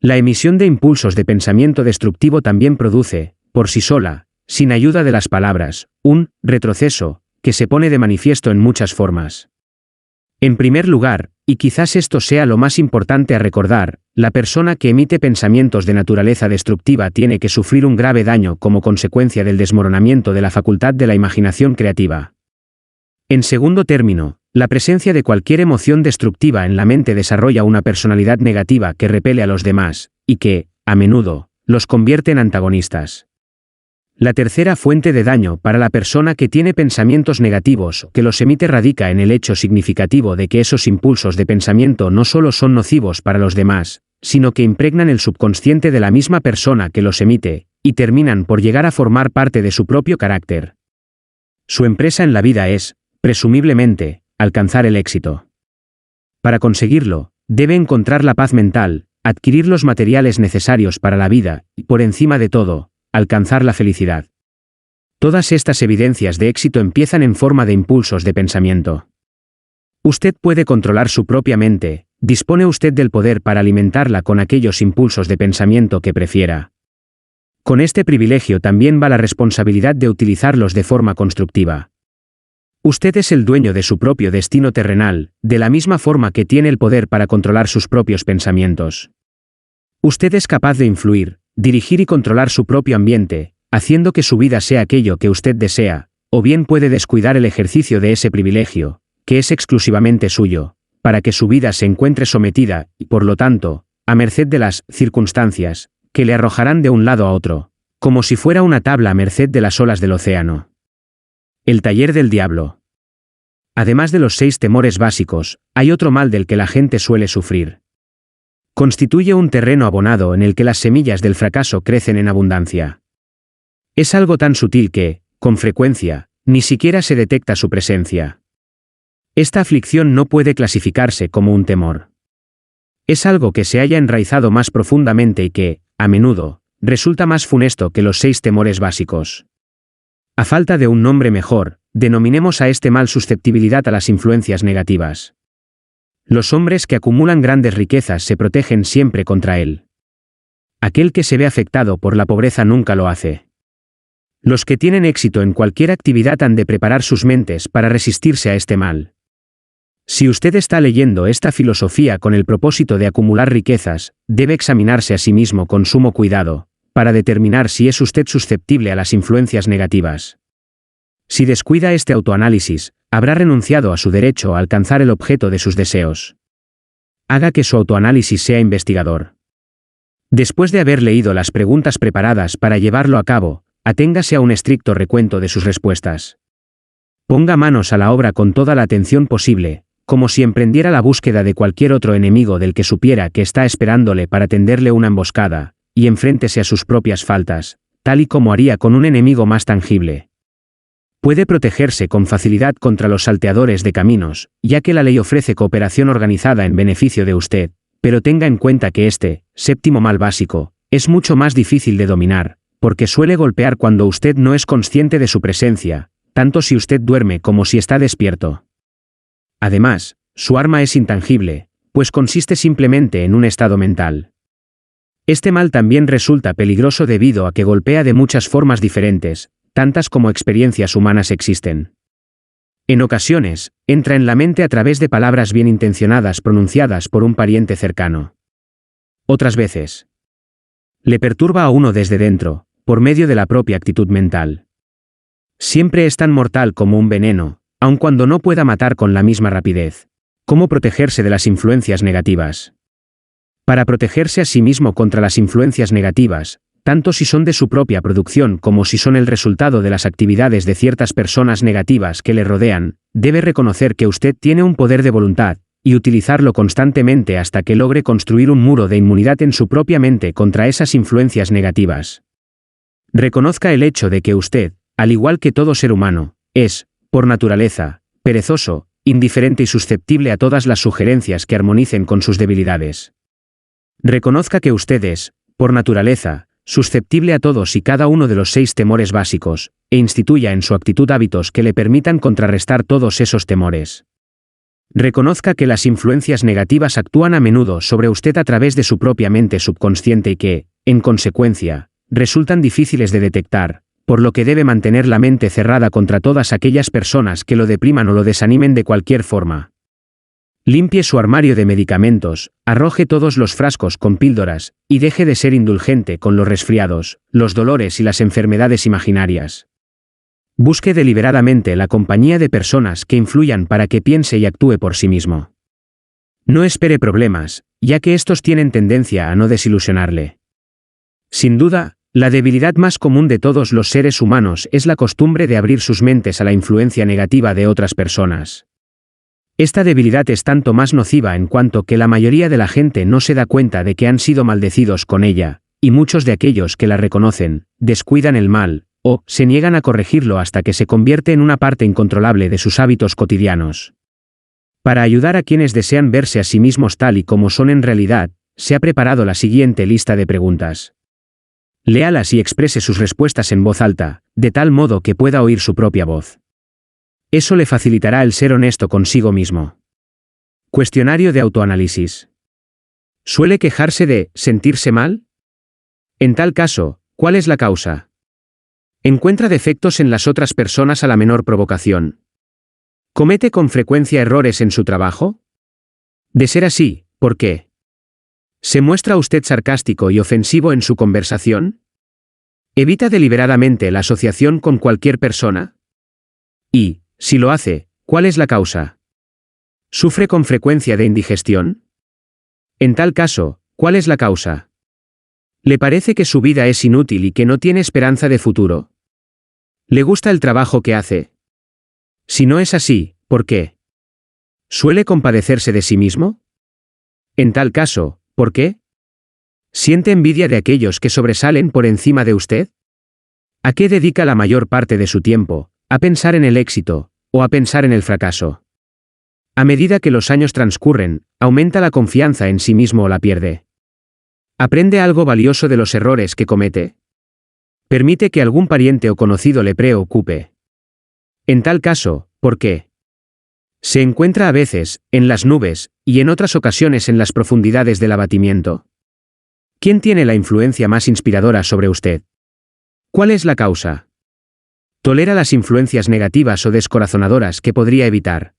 La emisión de impulsos de pensamiento destructivo también produce, por sí sola, sin ayuda de las palabras, un retroceso, que se pone de manifiesto en muchas formas. En primer lugar, y quizás esto sea lo más importante a recordar, la persona que emite pensamientos de naturaleza destructiva tiene que sufrir un grave daño como consecuencia del desmoronamiento de la facultad de la imaginación creativa. En segundo término, la presencia de cualquier emoción destructiva en la mente desarrolla una personalidad negativa que repele a los demás, y que, a menudo, los convierte en antagonistas. La tercera fuente de daño para la persona que tiene pensamientos negativos que los emite radica en el hecho significativo de que esos impulsos de pensamiento no solo son nocivos para los demás, sino que impregnan el subconsciente de la misma persona que los emite, y terminan por llegar a formar parte de su propio carácter. Su empresa en la vida es, presumiblemente, alcanzar el éxito. Para conseguirlo, debe encontrar la paz mental, adquirir los materiales necesarios para la vida, y por encima de todo, alcanzar la felicidad. Todas estas evidencias de éxito empiezan en forma de impulsos de pensamiento. Usted puede controlar su propia mente, dispone usted del poder para alimentarla con aquellos impulsos de pensamiento que prefiera. Con este privilegio también va la responsabilidad de utilizarlos de forma constructiva. Usted es el dueño de su propio destino terrenal, de la misma forma que tiene el poder para controlar sus propios pensamientos. Usted es capaz de influir, dirigir y controlar su propio ambiente, haciendo que su vida sea aquello que usted desea, o bien puede descuidar el ejercicio de ese privilegio, que es exclusivamente suyo, para que su vida se encuentre sometida, y por lo tanto, a merced de las circunstancias, que le arrojarán de un lado a otro, como si fuera una tabla a merced de las olas del océano. El taller del diablo. Además de los 6 temores básicos, hay otro mal del que la gente suele sufrir. Constituye un terreno abonado en el que las semillas del fracaso crecen en abundancia. Es algo tan sutil que, con frecuencia, ni siquiera se detecta su presencia. Esta aflicción no puede clasificarse como un temor. Es algo que se haya enraizado más profundamente y que, a menudo, resulta más funesto que los 6 temores básicos. A falta de un nombre mejor, denominemos a este mal susceptibilidad a las influencias negativas. Los hombres que acumulan grandes riquezas se protegen siempre contra él. Aquel que se ve afectado por la pobreza nunca lo hace. Los que tienen éxito en cualquier actividad han de preparar sus mentes para resistirse a este mal. Si usted está leyendo esta filosofía con el propósito de acumular riquezas, debe examinarse a sí mismo con sumo cuidado, para determinar si es usted susceptible a las influencias negativas. Si descuida este autoanálisis, habrá renunciado a su derecho a alcanzar el objeto de sus deseos. Haga que su autoanálisis sea investigador. Después de haber leído las preguntas preparadas para llevarlo a cabo, aténgase a un estricto recuento de sus respuestas. Ponga manos a la obra con toda la atención posible, como si emprendiera la búsqueda de cualquier otro enemigo del que supiera que está esperándole para tenderle una emboscada, y enfréntese a sus propias faltas, tal y como haría con un enemigo más tangible. Puede protegerse con facilidad contra los salteadores de caminos, ya que la ley ofrece cooperación organizada en beneficio de usted, pero tenga en cuenta que este, séptimo mal básico, es mucho más difícil de dominar, porque suele golpear cuando usted no es consciente de su presencia, tanto si usted duerme como si está despierto. Además, su arma es intangible, pues consiste simplemente en un estado mental. Este mal también resulta peligroso debido a que golpea de muchas formas diferentes, tantas como experiencias humanas existen. En ocasiones, entra en la mente a través de palabras bien intencionadas pronunciadas por un pariente cercano. Otras veces, le perturba a uno desde dentro, por medio de la propia actitud mental. Siempre es tan mortal como un veneno, aun cuando no pueda matar con la misma rapidez. ¿Cómo protegerse de las influencias negativas? Para protegerse a sí mismo contra las influencias negativas, tanto si son de su propia producción como si son el resultado de las actividades de ciertas personas negativas que le rodean, debe reconocer que usted tiene un poder de voluntad, y utilizarlo constantemente hasta que logre construir un muro de inmunidad en su propia mente contra esas influencias negativas. Reconozca el hecho de que usted, al igual que todo ser humano, es, por naturaleza, perezoso, indiferente y susceptible a todas las sugerencias que armonicen con sus debilidades. Reconozca que usted es, por naturaleza, susceptible a todos y cada uno de los 6 temores básicos, e instituya en su actitud hábitos que le permitan contrarrestar todos esos temores. Reconozca que las influencias negativas actúan a menudo sobre usted a través de su propia mente subconsciente y que, en consecuencia, resultan difíciles de detectar, por lo que debe mantener la mente cerrada contra todas aquellas personas que lo depriman o lo desanimen de cualquier forma. Limpie su armario de medicamentos, arroje todos los frascos con píldoras, y deje de ser indulgente con los resfriados, los dolores y las enfermedades imaginarias. Busque deliberadamente la compañía de personas que influyan para que piense y actúe por sí mismo. No espere problemas, ya que estos tienen tendencia a no desilusionarle. Sin duda, la debilidad más común de todos los seres humanos es la costumbre de abrir sus mentes a la influencia negativa de otras personas. Esta debilidad es tanto más nociva en cuanto que la mayoría de la gente no se da cuenta de que han sido maldecidos con ella, y muchos de aquellos que la reconocen, descuidan el mal, o se niegan a corregirlo hasta que se convierte en una parte incontrolable de sus hábitos cotidianos. Para ayudar a quienes desean verse a sí mismos tal y como son en realidad, se ha preparado la siguiente lista de preguntas. Léalas y exprese sus respuestas en voz alta, de tal modo que pueda oír su propia voz. Eso le facilitará el ser honesto consigo mismo. Cuestionario de autoanálisis. ¿Suele quejarse de sentirse mal? En tal caso, ¿cuál es la causa? ¿Encuentra defectos en las otras personas a la menor provocación? ¿Comete con frecuencia errores en su trabajo? De ser así, ¿por qué? ¿Se muestra usted sarcástico y ofensivo en su conversación? ¿Evita deliberadamente la asociación con cualquier persona? Y, si lo hace, ¿cuál es la causa? ¿Sufre con frecuencia de indigestión? En tal caso, ¿cuál es la causa? ¿Le parece que su vida es inútil y que no tiene esperanza de futuro? ¿Le gusta el trabajo que hace? Si no es así, ¿por qué? ¿Suele compadecerse de sí mismo? En tal caso, ¿por qué? ¿Siente envidia de aquellos que sobresalen por encima de usted? ¿A qué dedica la mayor parte de su tiempo? ¿A pensar en el éxito, o a pensar en el fracaso? A medida que los años transcurren, ¿aumenta la confianza en sí mismo o la pierde? ¿Aprende algo valioso de los errores que comete? ¿Permite que algún pariente o conocido le preocupe? En tal caso, ¿por qué? ¿Se encuentra a veces, en las nubes, y en otras ocasiones en las profundidades del abatimiento? ¿Quién tiene la influencia más inspiradora sobre usted? ¿Cuál es la causa? ¿Tolera las influencias negativas o descorazonadoras que podría evitar?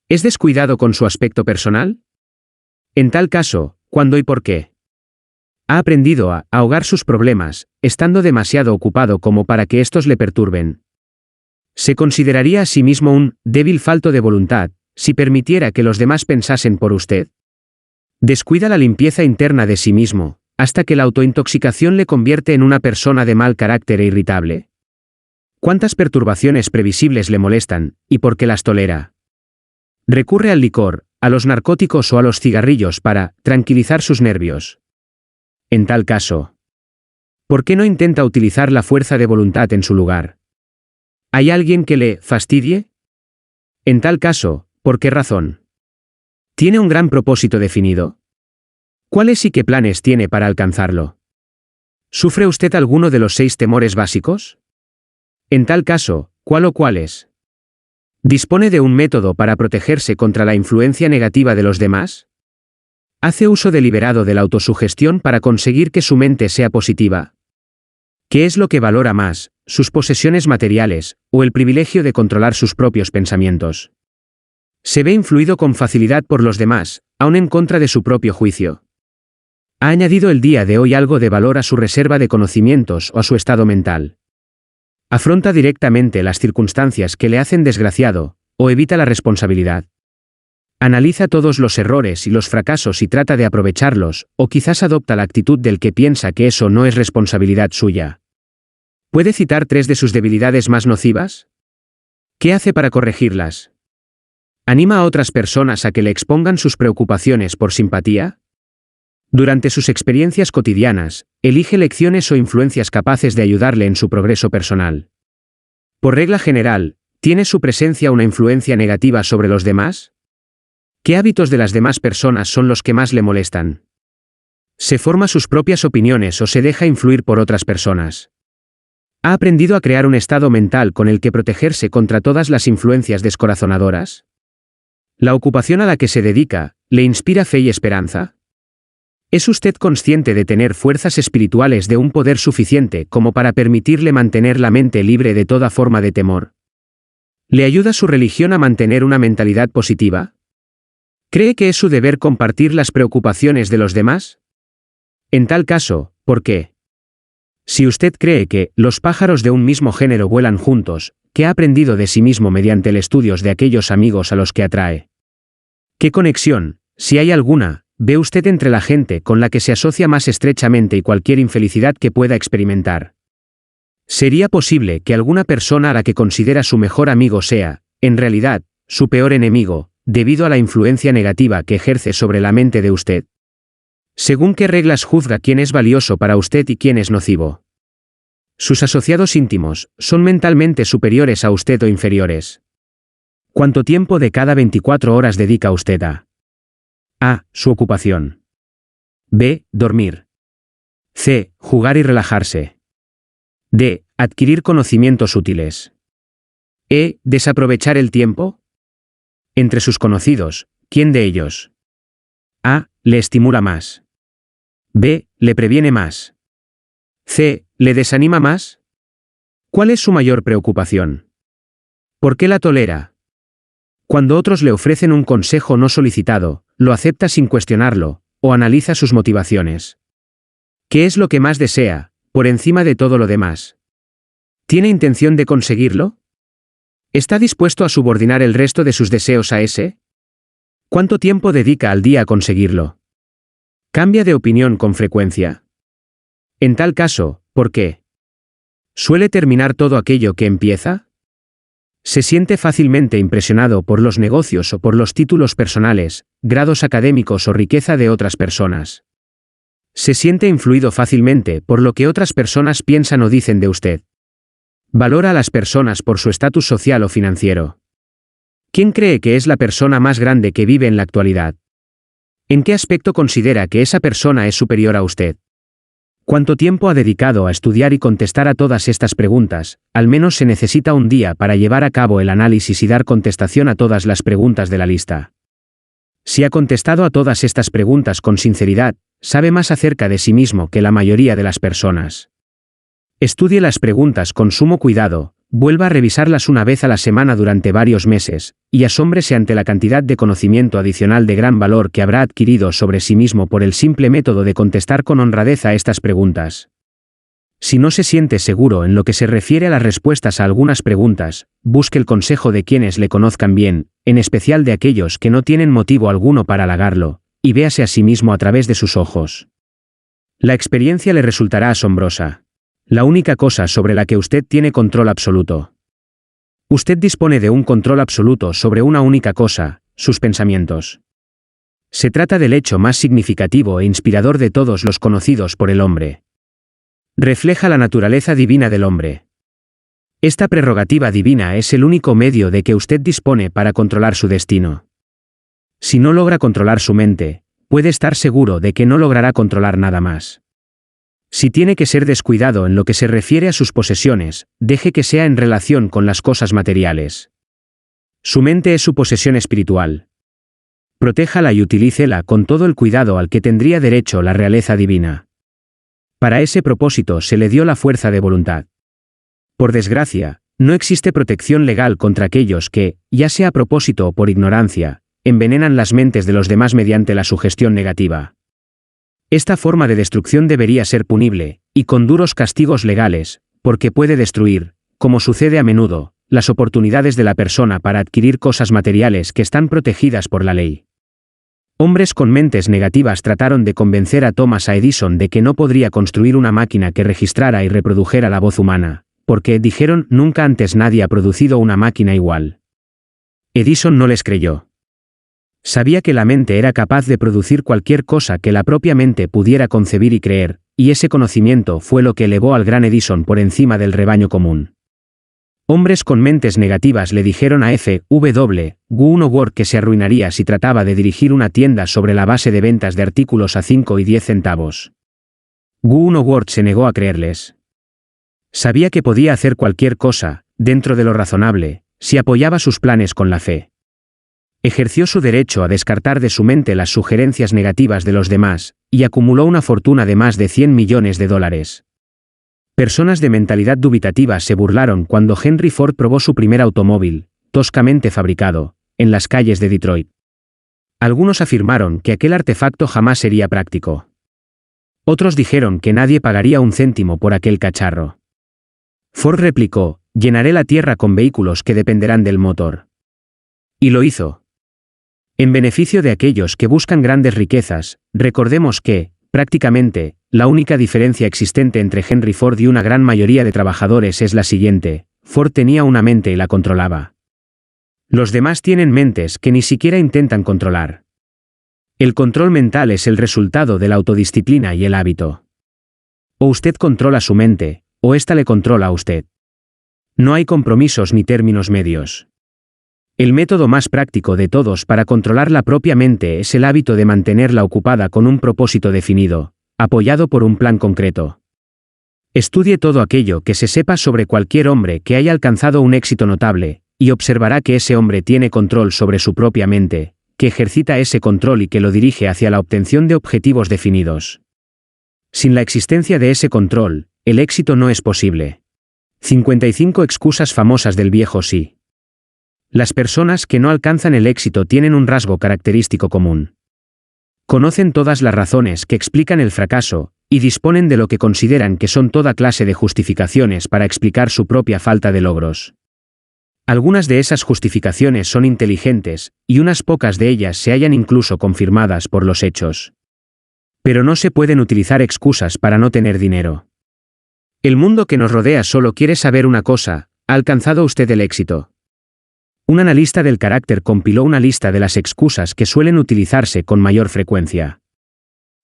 ¿Es descuidado con su aspecto personal? En tal caso, ¿cuándo y por qué? ¿Ha aprendido a ahogar sus problemas, estando demasiado ocupado como para que estos le perturben? Se consideraría a sí mismo un débil falto de voluntad si permitiera que los demás pensasen por usted. Descuida la limpieza interna de sí mismo, hasta que la autointoxicación le convierte en una persona de mal carácter e irritable. ¿Cuántas perturbaciones previsibles le molestan, y por qué las tolera? Recurre al licor, a los narcóticos o a los cigarrillos para tranquilizar sus nervios. En tal caso, ¿por qué no intenta utilizar la fuerza de voluntad en su lugar? ¿Hay alguien que le fastidie? En tal caso, ¿por qué razón? ¿Tiene un gran propósito definido? ¿Cuáles y qué planes tiene para alcanzarlo? ¿Sufre usted alguno de los 6 temores básicos? En tal caso, ¿cuál o cuáles? ¿Dispone de un método para protegerse contra la influencia negativa de los demás? ¿Hace uso deliberado de la autosugestión para conseguir que su mente sea positiva? ¿Qué es lo que valora más, sus posesiones materiales, o el privilegio de controlar sus propios pensamientos? ¿Se ve influido con facilidad por los demás, aun en contra de su propio juicio? ¿Ha añadido el día de hoy algo de valor a su reserva de conocimientos o a su estado mental? ¿Afronta directamente las circunstancias que le hacen desgraciado, o evita la responsabilidad? ¿Analiza todos los errores y los fracasos y trata de aprovecharlos, o quizás adopta la actitud del que piensa que eso no es responsabilidad suya? ¿Puede citar 3 de sus debilidades más nocivas? ¿Qué hace para corregirlas? ¿Anima a otras personas a que le expongan sus preocupaciones por simpatía? Durante sus experiencias cotidianas, elige lecciones o influencias capaces de ayudarle en su progreso personal. Por regla general, ¿tiene su presencia una influencia negativa sobre los demás? ¿Qué hábitos de las demás personas son los que más le molestan? ¿Se forma sus propias opiniones o se deja influir por otras personas? ¿Ha aprendido a crear un estado mental con el que protegerse contra todas las influencias descorazonadoras? ¿La ocupación a la que se dedica le inspira fe y esperanza? ¿Es usted consciente de tener fuerzas espirituales de un poder suficiente como para permitirle mantener la mente libre de toda forma de temor? ¿Le ayuda su religión a mantener una mentalidad positiva? ¿Cree que es su deber compartir las preocupaciones de los demás? En tal caso, ¿por qué? Si usted cree que los pájaros de un mismo género vuelan juntos, ¿qué ha aprendido de sí mismo mediante el estudio de aquellos amigos a los que atrae? ¿Qué conexión, si hay alguna, ve usted entre la gente con la que se asocia más estrechamente y cualquier infelicidad que pueda experimentar? ¿Sería posible que alguna persona a la que considera su mejor amigo sea, en realidad, su peor enemigo, debido a la influencia negativa que ejerce sobre la mente de usted? ¿Según qué reglas juzga quién es valioso para usted y quién es nocivo? ¿Sus asociados íntimos son mentalmente superiores a usted o inferiores? ¿Cuánto tiempo de cada 24 horas dedica usted a A. Su ocupación. B. Dormir. C. Jugar y relajarse. D. Adquirir conocimientos útiles. E. Desaprovechar el tiempo. Entre sus conocidos, ¿quién de ellos? A. Le estimula más. B. Le previene más. C. ¿Le desanima más? ¿Cuál es su mayor preocupación? ¿Por qué la tolera? Cuando otros le ofrecen un consejo no solicitado, lo acepta sin cuestionarlo, o analiza sus motivaciones. ¿Qué es lo que más desea, por encima de todo lo demás? ¿Tiene intención de conseguirlo? ¿Está dispuesto a subordinar el resto de sus deseos a ese? ¿Cuánto tiempo dedica al día a conseguirlo? ¿Cambia de opinión con frecuencia? En tal caso, ¿por qué? ¿Suele terminar todo aquello que empieza? ¿Se siente fácilmente impresionado por los negocios o por los títulos personales, grados académicos o riqueza de otras personas? ¿Se siente influido fácilmente por lo que otras personas piensan o dicen de usted? ¿Valora a las personas por su estatus social o financiero? ¿Quién cree que es la persona más grande que vive en la actualidad? ¿En qué aspecto considera que esa persona es superior a usted? ¿Cuánto tiempo ha dedicado a estudiar y contestar a todas estas preguntas? Al menos se necesita un día para llevar a cabo el análisis y dar contestación a todas las preguntas de la lista. Si ha contestado a todas estas preguntas con sinceridad, sabe más acerca de sí mismo que la mayoría de las personas. Estudie las preguntas con sumo cuidado, vuelva a revisarlas una vez a la semana durante varios meses, y asómbrese ante la cantidad de conocimiento adicional de gran valor que habrá adquirido sobre sí mismo por el simple método de contestar con honradez a estas preguntas. Si no se siente seguro en lo que se refiere a las respuestas a algunas preguntas, busque el consejo de quienes le conozcan bien, en especial de aquellos que no tienen motivo alguno para halagarlo, y véase a sí mismo a través de sus ojos. La experiencia le resultará asombrosa. La única cosa sobre la que usted tiene control absoluto. Usted dispone de un control absoluto sobre una única cosa, sus pensamientos. Se trata del hecho más significativo e inspirador de todos los conocidos por el hombre. Refleja la naturaleza divina del hombre. Esta prerrogativa divina es el único medio de que usted dispone para controlar su destino. Si no logra controlar su mente, puede estar seguro de que no logrará controlar nada más. Si tiene que ser descuidado en lo que se refiere a sus posesiones, deje que sea en relación con las cosas materiales. Su mente es su posesión espiritual. Protéjala y utilícela con todo el cuidado al que tendría derecho la realeza divina. Para ese propósito se le dio la fuerza de voluntad. Por desgracia, no existe protección legal contra aquellos que, ya sea a propósito o por ignorancia, envenenan las mentes de los demás mediante la sugestión negativa. Esta forma de destrucción debería ser punible, y con duros castigos legales, porque puede destruir, como sucede a menudo, las oportunidades de la persona para adquirir cosas materiales que están protegidas por la ley. Hombres con mentes negativas trataron de convencer a Thomas Edison de que no podría construir una máquina que registrara y reprodujera la voz humana, porque, dijeron, nunca antes nadie ha producido una máquina igual. Edison no les creyó. Sabía que la mente era capaz de producir cualquier cosa que la propia mente pudiera concebir y creer, y ese conocimiento fue lo que elevó al gran Edison por encima del rebaño común. Hombres con mentes negativas le dijeron a F.W. Woolworth que se arruinaría si trataba de dirigir una tienda sobre la base de ventas de artículos a 5 y 10 centavos. Woolworth se negó a creerles. Sabía que podía hacer cualquier cosa, dentro de lo razonable, si apoyaba sus planes con la fe. Ejerció su derecho a descartar de su mente las sugerencias negativas de los demás, y acumuló una fortuna de más de $100 millones. Personas de mentalidad dubitativa se burlaron cuando Henry Ford probó su primer automóvil, toscamente fabricado, en las calles de Detroit. Algunos afirmaron que aquel artefacto jamás sería práctico. Otros dijeron que nadie pagaría un céntimo por aquel cacharro. Ford replicó: llenaré la tierra con vehículos que dependerán del motor. Y lo hizo. En beneficio de aquellos que buscan grandes riquezas, recordemos que, prácticamente, la única diferencia existente entre Henry Ford y una gran mayoría de trabajadores es la siguiente: Ford tenía una mente y la controlaba. Los demás tienen mentes que ni siquiera intentan controlar. El control mental es el resultado de la autodisciplina y el hábito. O usted controla su mente, o ésta le controla a usted. No hay compromisos ni términos medios. El método más práctico de todos para controlar la propia mente es el hábito de mantenerla ocupada con un propósito definido, apoyado por un plan concreto. Estudie todo aquello que se sepa sobre cualquier hombre que haya alcanzado un éxito notable, y observará que ese hombre tiene control sobre su propia mente, que ejercita ese control y que lo dirige hacia la obtención de objetivos definidos. Sin la existencia de ese control, el éxito no es posible. 55 excusas famosas del viejo sí. Las personas que no alcanzan el éxito tienen un rasgo característico común. Conocen todas las razones que explican el fracaso, y disponen de lo que consideran que son toda clase de justificaciones para explicar su propia falta de logros. Algunas de esas justificaciones son inteligentes, y unas pocas de ellas se hallan incluso confirmadas por los hechos. Pero no se pueden utilizar excusas para no tener dinero. El mundo que nos rodea solo quiere saber una cosa: ¿ha alcanzado usted el éxito? Un analista del carácter compiló una lista de las excusas que suelen utilizarse con mayor frecuencia.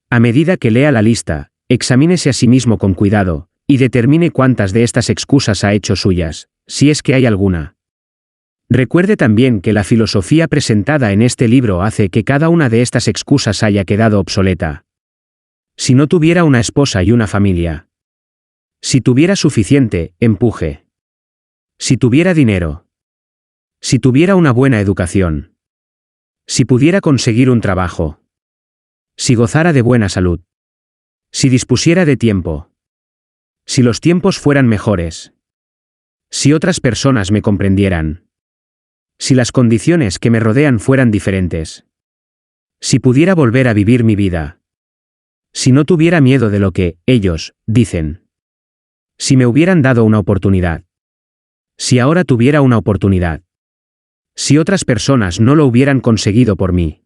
A medida que lea la lista, examínese a sí mismo con cuidado, y determine cuántas de estas excusas ha hecho suyas, si es que hay alguna. Recuerde también que la filosofía presentada en este libro hace que cada una de estas excusas haya quedado obsoleta. Si no tuviera una esposa y una familia. Si tuviera suficiente empuje. Si tuviera dinero. Si tuviera una buena educación. Si pudiera conseguir un trabajo. Si gozara de buena salud. Si dispusiera de tiempo. Si los tiempos fueran mejores. Si otras personas me comprendieran. Si las condiciones que me rodean fueran diferentes. Si pudiera volver a vivir mi vida. Si no tuviera miedo de lo que ellos dicen. Si me hubieran dado una oportunidad. Si ahora tuviera una oportunidad. Si otras personas no lo hubieran conseguido por mí.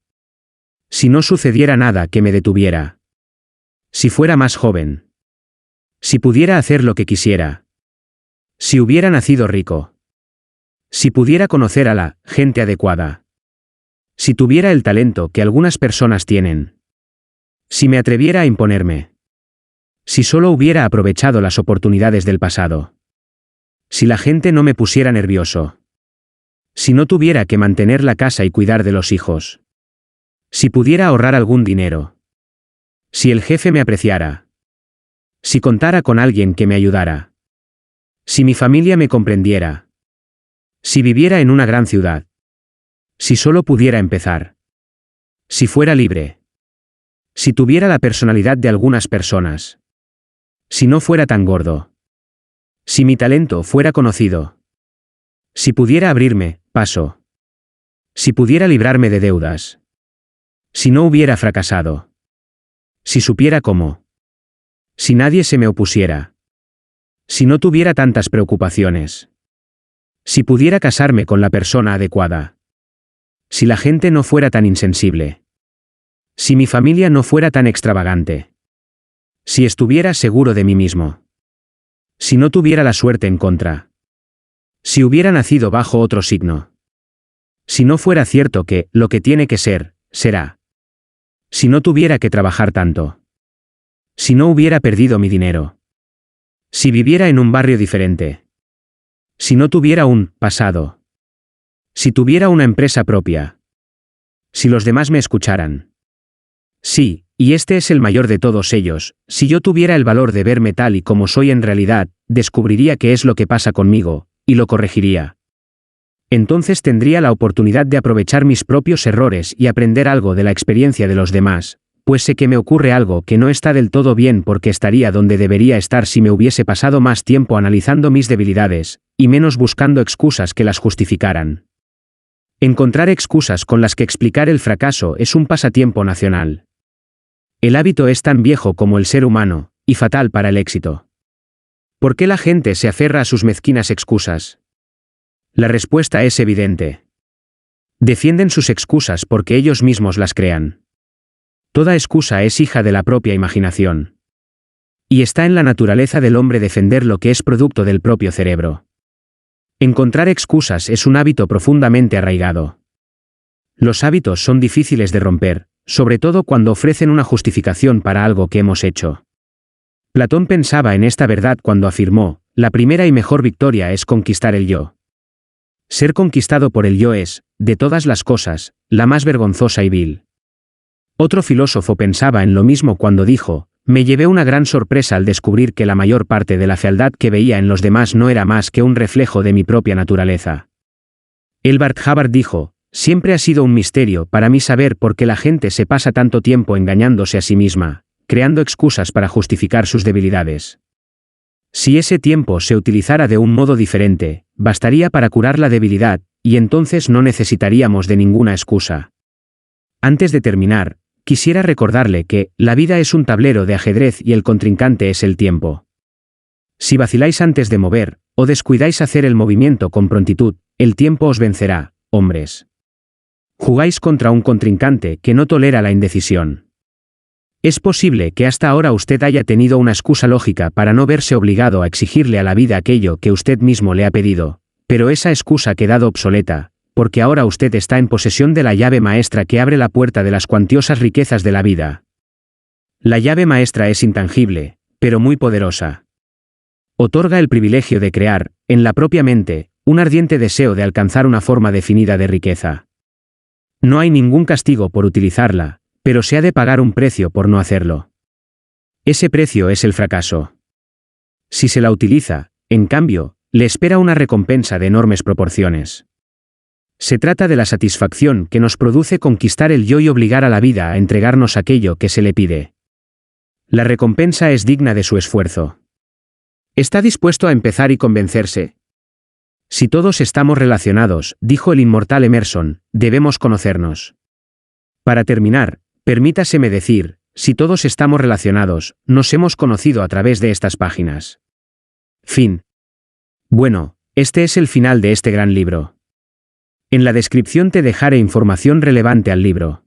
Si no sucediera nada que me detuviera. Si fuera más joven. Si pudiera hacer lo que quisiera. Si hubiera nacido rico. Si pudiera conocer a la gente adecuada. Si tuviera el talento que algunas personas tienen. Si me atreviera a imponerme. Si solo hubiera aprovechado las oportunidades del pasado. Si la gente no me pusiera nervioso. Si no tuviera que mantener la casa y cuidar de los hijos. Si pudiera ahorrar algún dinero. Si el jefe me apreciara. Si contara con alguien que me ayudara. Si mi familia me comprendiera. Si viviera en una gran ciudad. Si solo pudiera empezar. Si fuera libre. Si tuviera la personalidad de algunas personas. Si no fuera tan gordo. Si mi talento fuera conocido. Si pudiera abrirme paso. Si pudiera librarme de deudas. Si no hubiera fracasado. Si supiera cómo. Si nadie se me opusiera. Si no tuviera tantas preocupaciones. Si pudiera casarme con la persona adecuada. Si la gente no fuera tan insensible. Si mi familia no fuera tan extravagante. Si estuviera seguro de mí mismo. Si no tuviera la suerte en contra. Si hubiera nacido bajo otro signo. Si no fuera cierto que lo que tiene que ser, será. Si no tuviera que trabajar tanto. Si no hubiera perdido mi dinero. Si viviera en un barrio diferente. Si no tuviera un pasado. Si tuviera una empresa propia. Si los demás me escucharan. Sí, y este es el mayor de todos ellos, si yo tuviera el valor de verme tal y como soy en realidad, descubriría qué es lo que pasa conmigo, y lo corregiría. Entonces tendría la oportunidad de aprovechar mis propios errores y aprender algo de la experiencia de los demás, pues sé que me ocurre algo que no está del todo bien porque estaría donde debería estar si me hubiese pasado más tiempo analizando mis debilidades, y menos buscando excusas que las justificaran. Encontrar excusas con las que explicar el fracaso es un pasatiempo nacional. El hábito es tan viejo como el ser humano, y fatal para el éxito. ¿Por qué la gente se aferra a sus mezquinas excusas? La respuesta es evidente. Defienden sus excusas porque ellos mismos las crean. Toda excusa es hija de la propia imaginación. Y está en la naturaleza del hombre defender lo que es producto del propio cerebro. Encontrar excusas es un hábito profundamente arraigado. Los hábitos son difíciles de romper, sobre todo cuando ofrecen una justificación para algo que hemos hecho. Platón pensaba en esta verdad cuando afirmó, la primera y mejor victoria es conquistar el yo. Ser conquistado por el yo es, de todas las cosas, la más vergonzosa y vil. Otro filósofo pensaba en lo mismo cuando dijo, me llevé una gran sorpresa al descubrir que la mayor parte de la fealdad que veía en los demás no era más que un reflejo de mi propia naturaleza. Elbert Hubbard dijo, siempre ha sido un misterio para mí saber por qué la gente se pasa tanto tiempo engañándose a sí misma, creando excusas para justificar sus debilidades. Si ese tiempo se utilizara de un modo diferente, bastaría para curar la debilidad, y entonces no necesitaríamos de ninguna excusa. Antes de terminar, quisiera recordarle que la vida es un tablero de ajedrez y el contrincante es el tiempo. Si vaciláis antes de mover, o descuidáis hacer el movimiento con prontitud, el tiempo os vencerá, hombres. Jugáis contra un contrincante que no tolera la indecisión. Es posible que hasta ahora usted haya tenido una excusa lógica para no verse obligado a exigirle a la vida aquello que usted mismo le ha pedido, pero esa excusa ha quedado obsoleta, porque ahora usted está en posesión de la llave maestra que abre la puerta de las cuantiosas riquezas de la vida. La llave maestra es intangible, pero muy poderosa. Otorga el privilegio de crear, en la propia mente, un ardiente deseo de alcanzar una forma definida de riqueza. No hay ningún castigo por utilizarla, pero se ha de pagar un precio por no hacerlo. Ese precio es el fracaso. Si se la utiliza, en cambio, le espera una recompensa de enormes proporciones. Se trata de la satisfacción que nos produce conquistar el yo y obligar a la vida a entregarnos aquello que se le pide. La recompensa es digna de su esfuerzo. ¿Está dispuesto a empezar y convencerse? Si todos estamos relacionados, dijo el inmortal Emerson, debemos conocernos. Para terminar, permítaseme decir, si todos estamos relacionados, nos hemos conocido a través de estas páginas. Fin. Bueno, este es el final de este gran libro. En la descripción te dejaré información relevante al libro.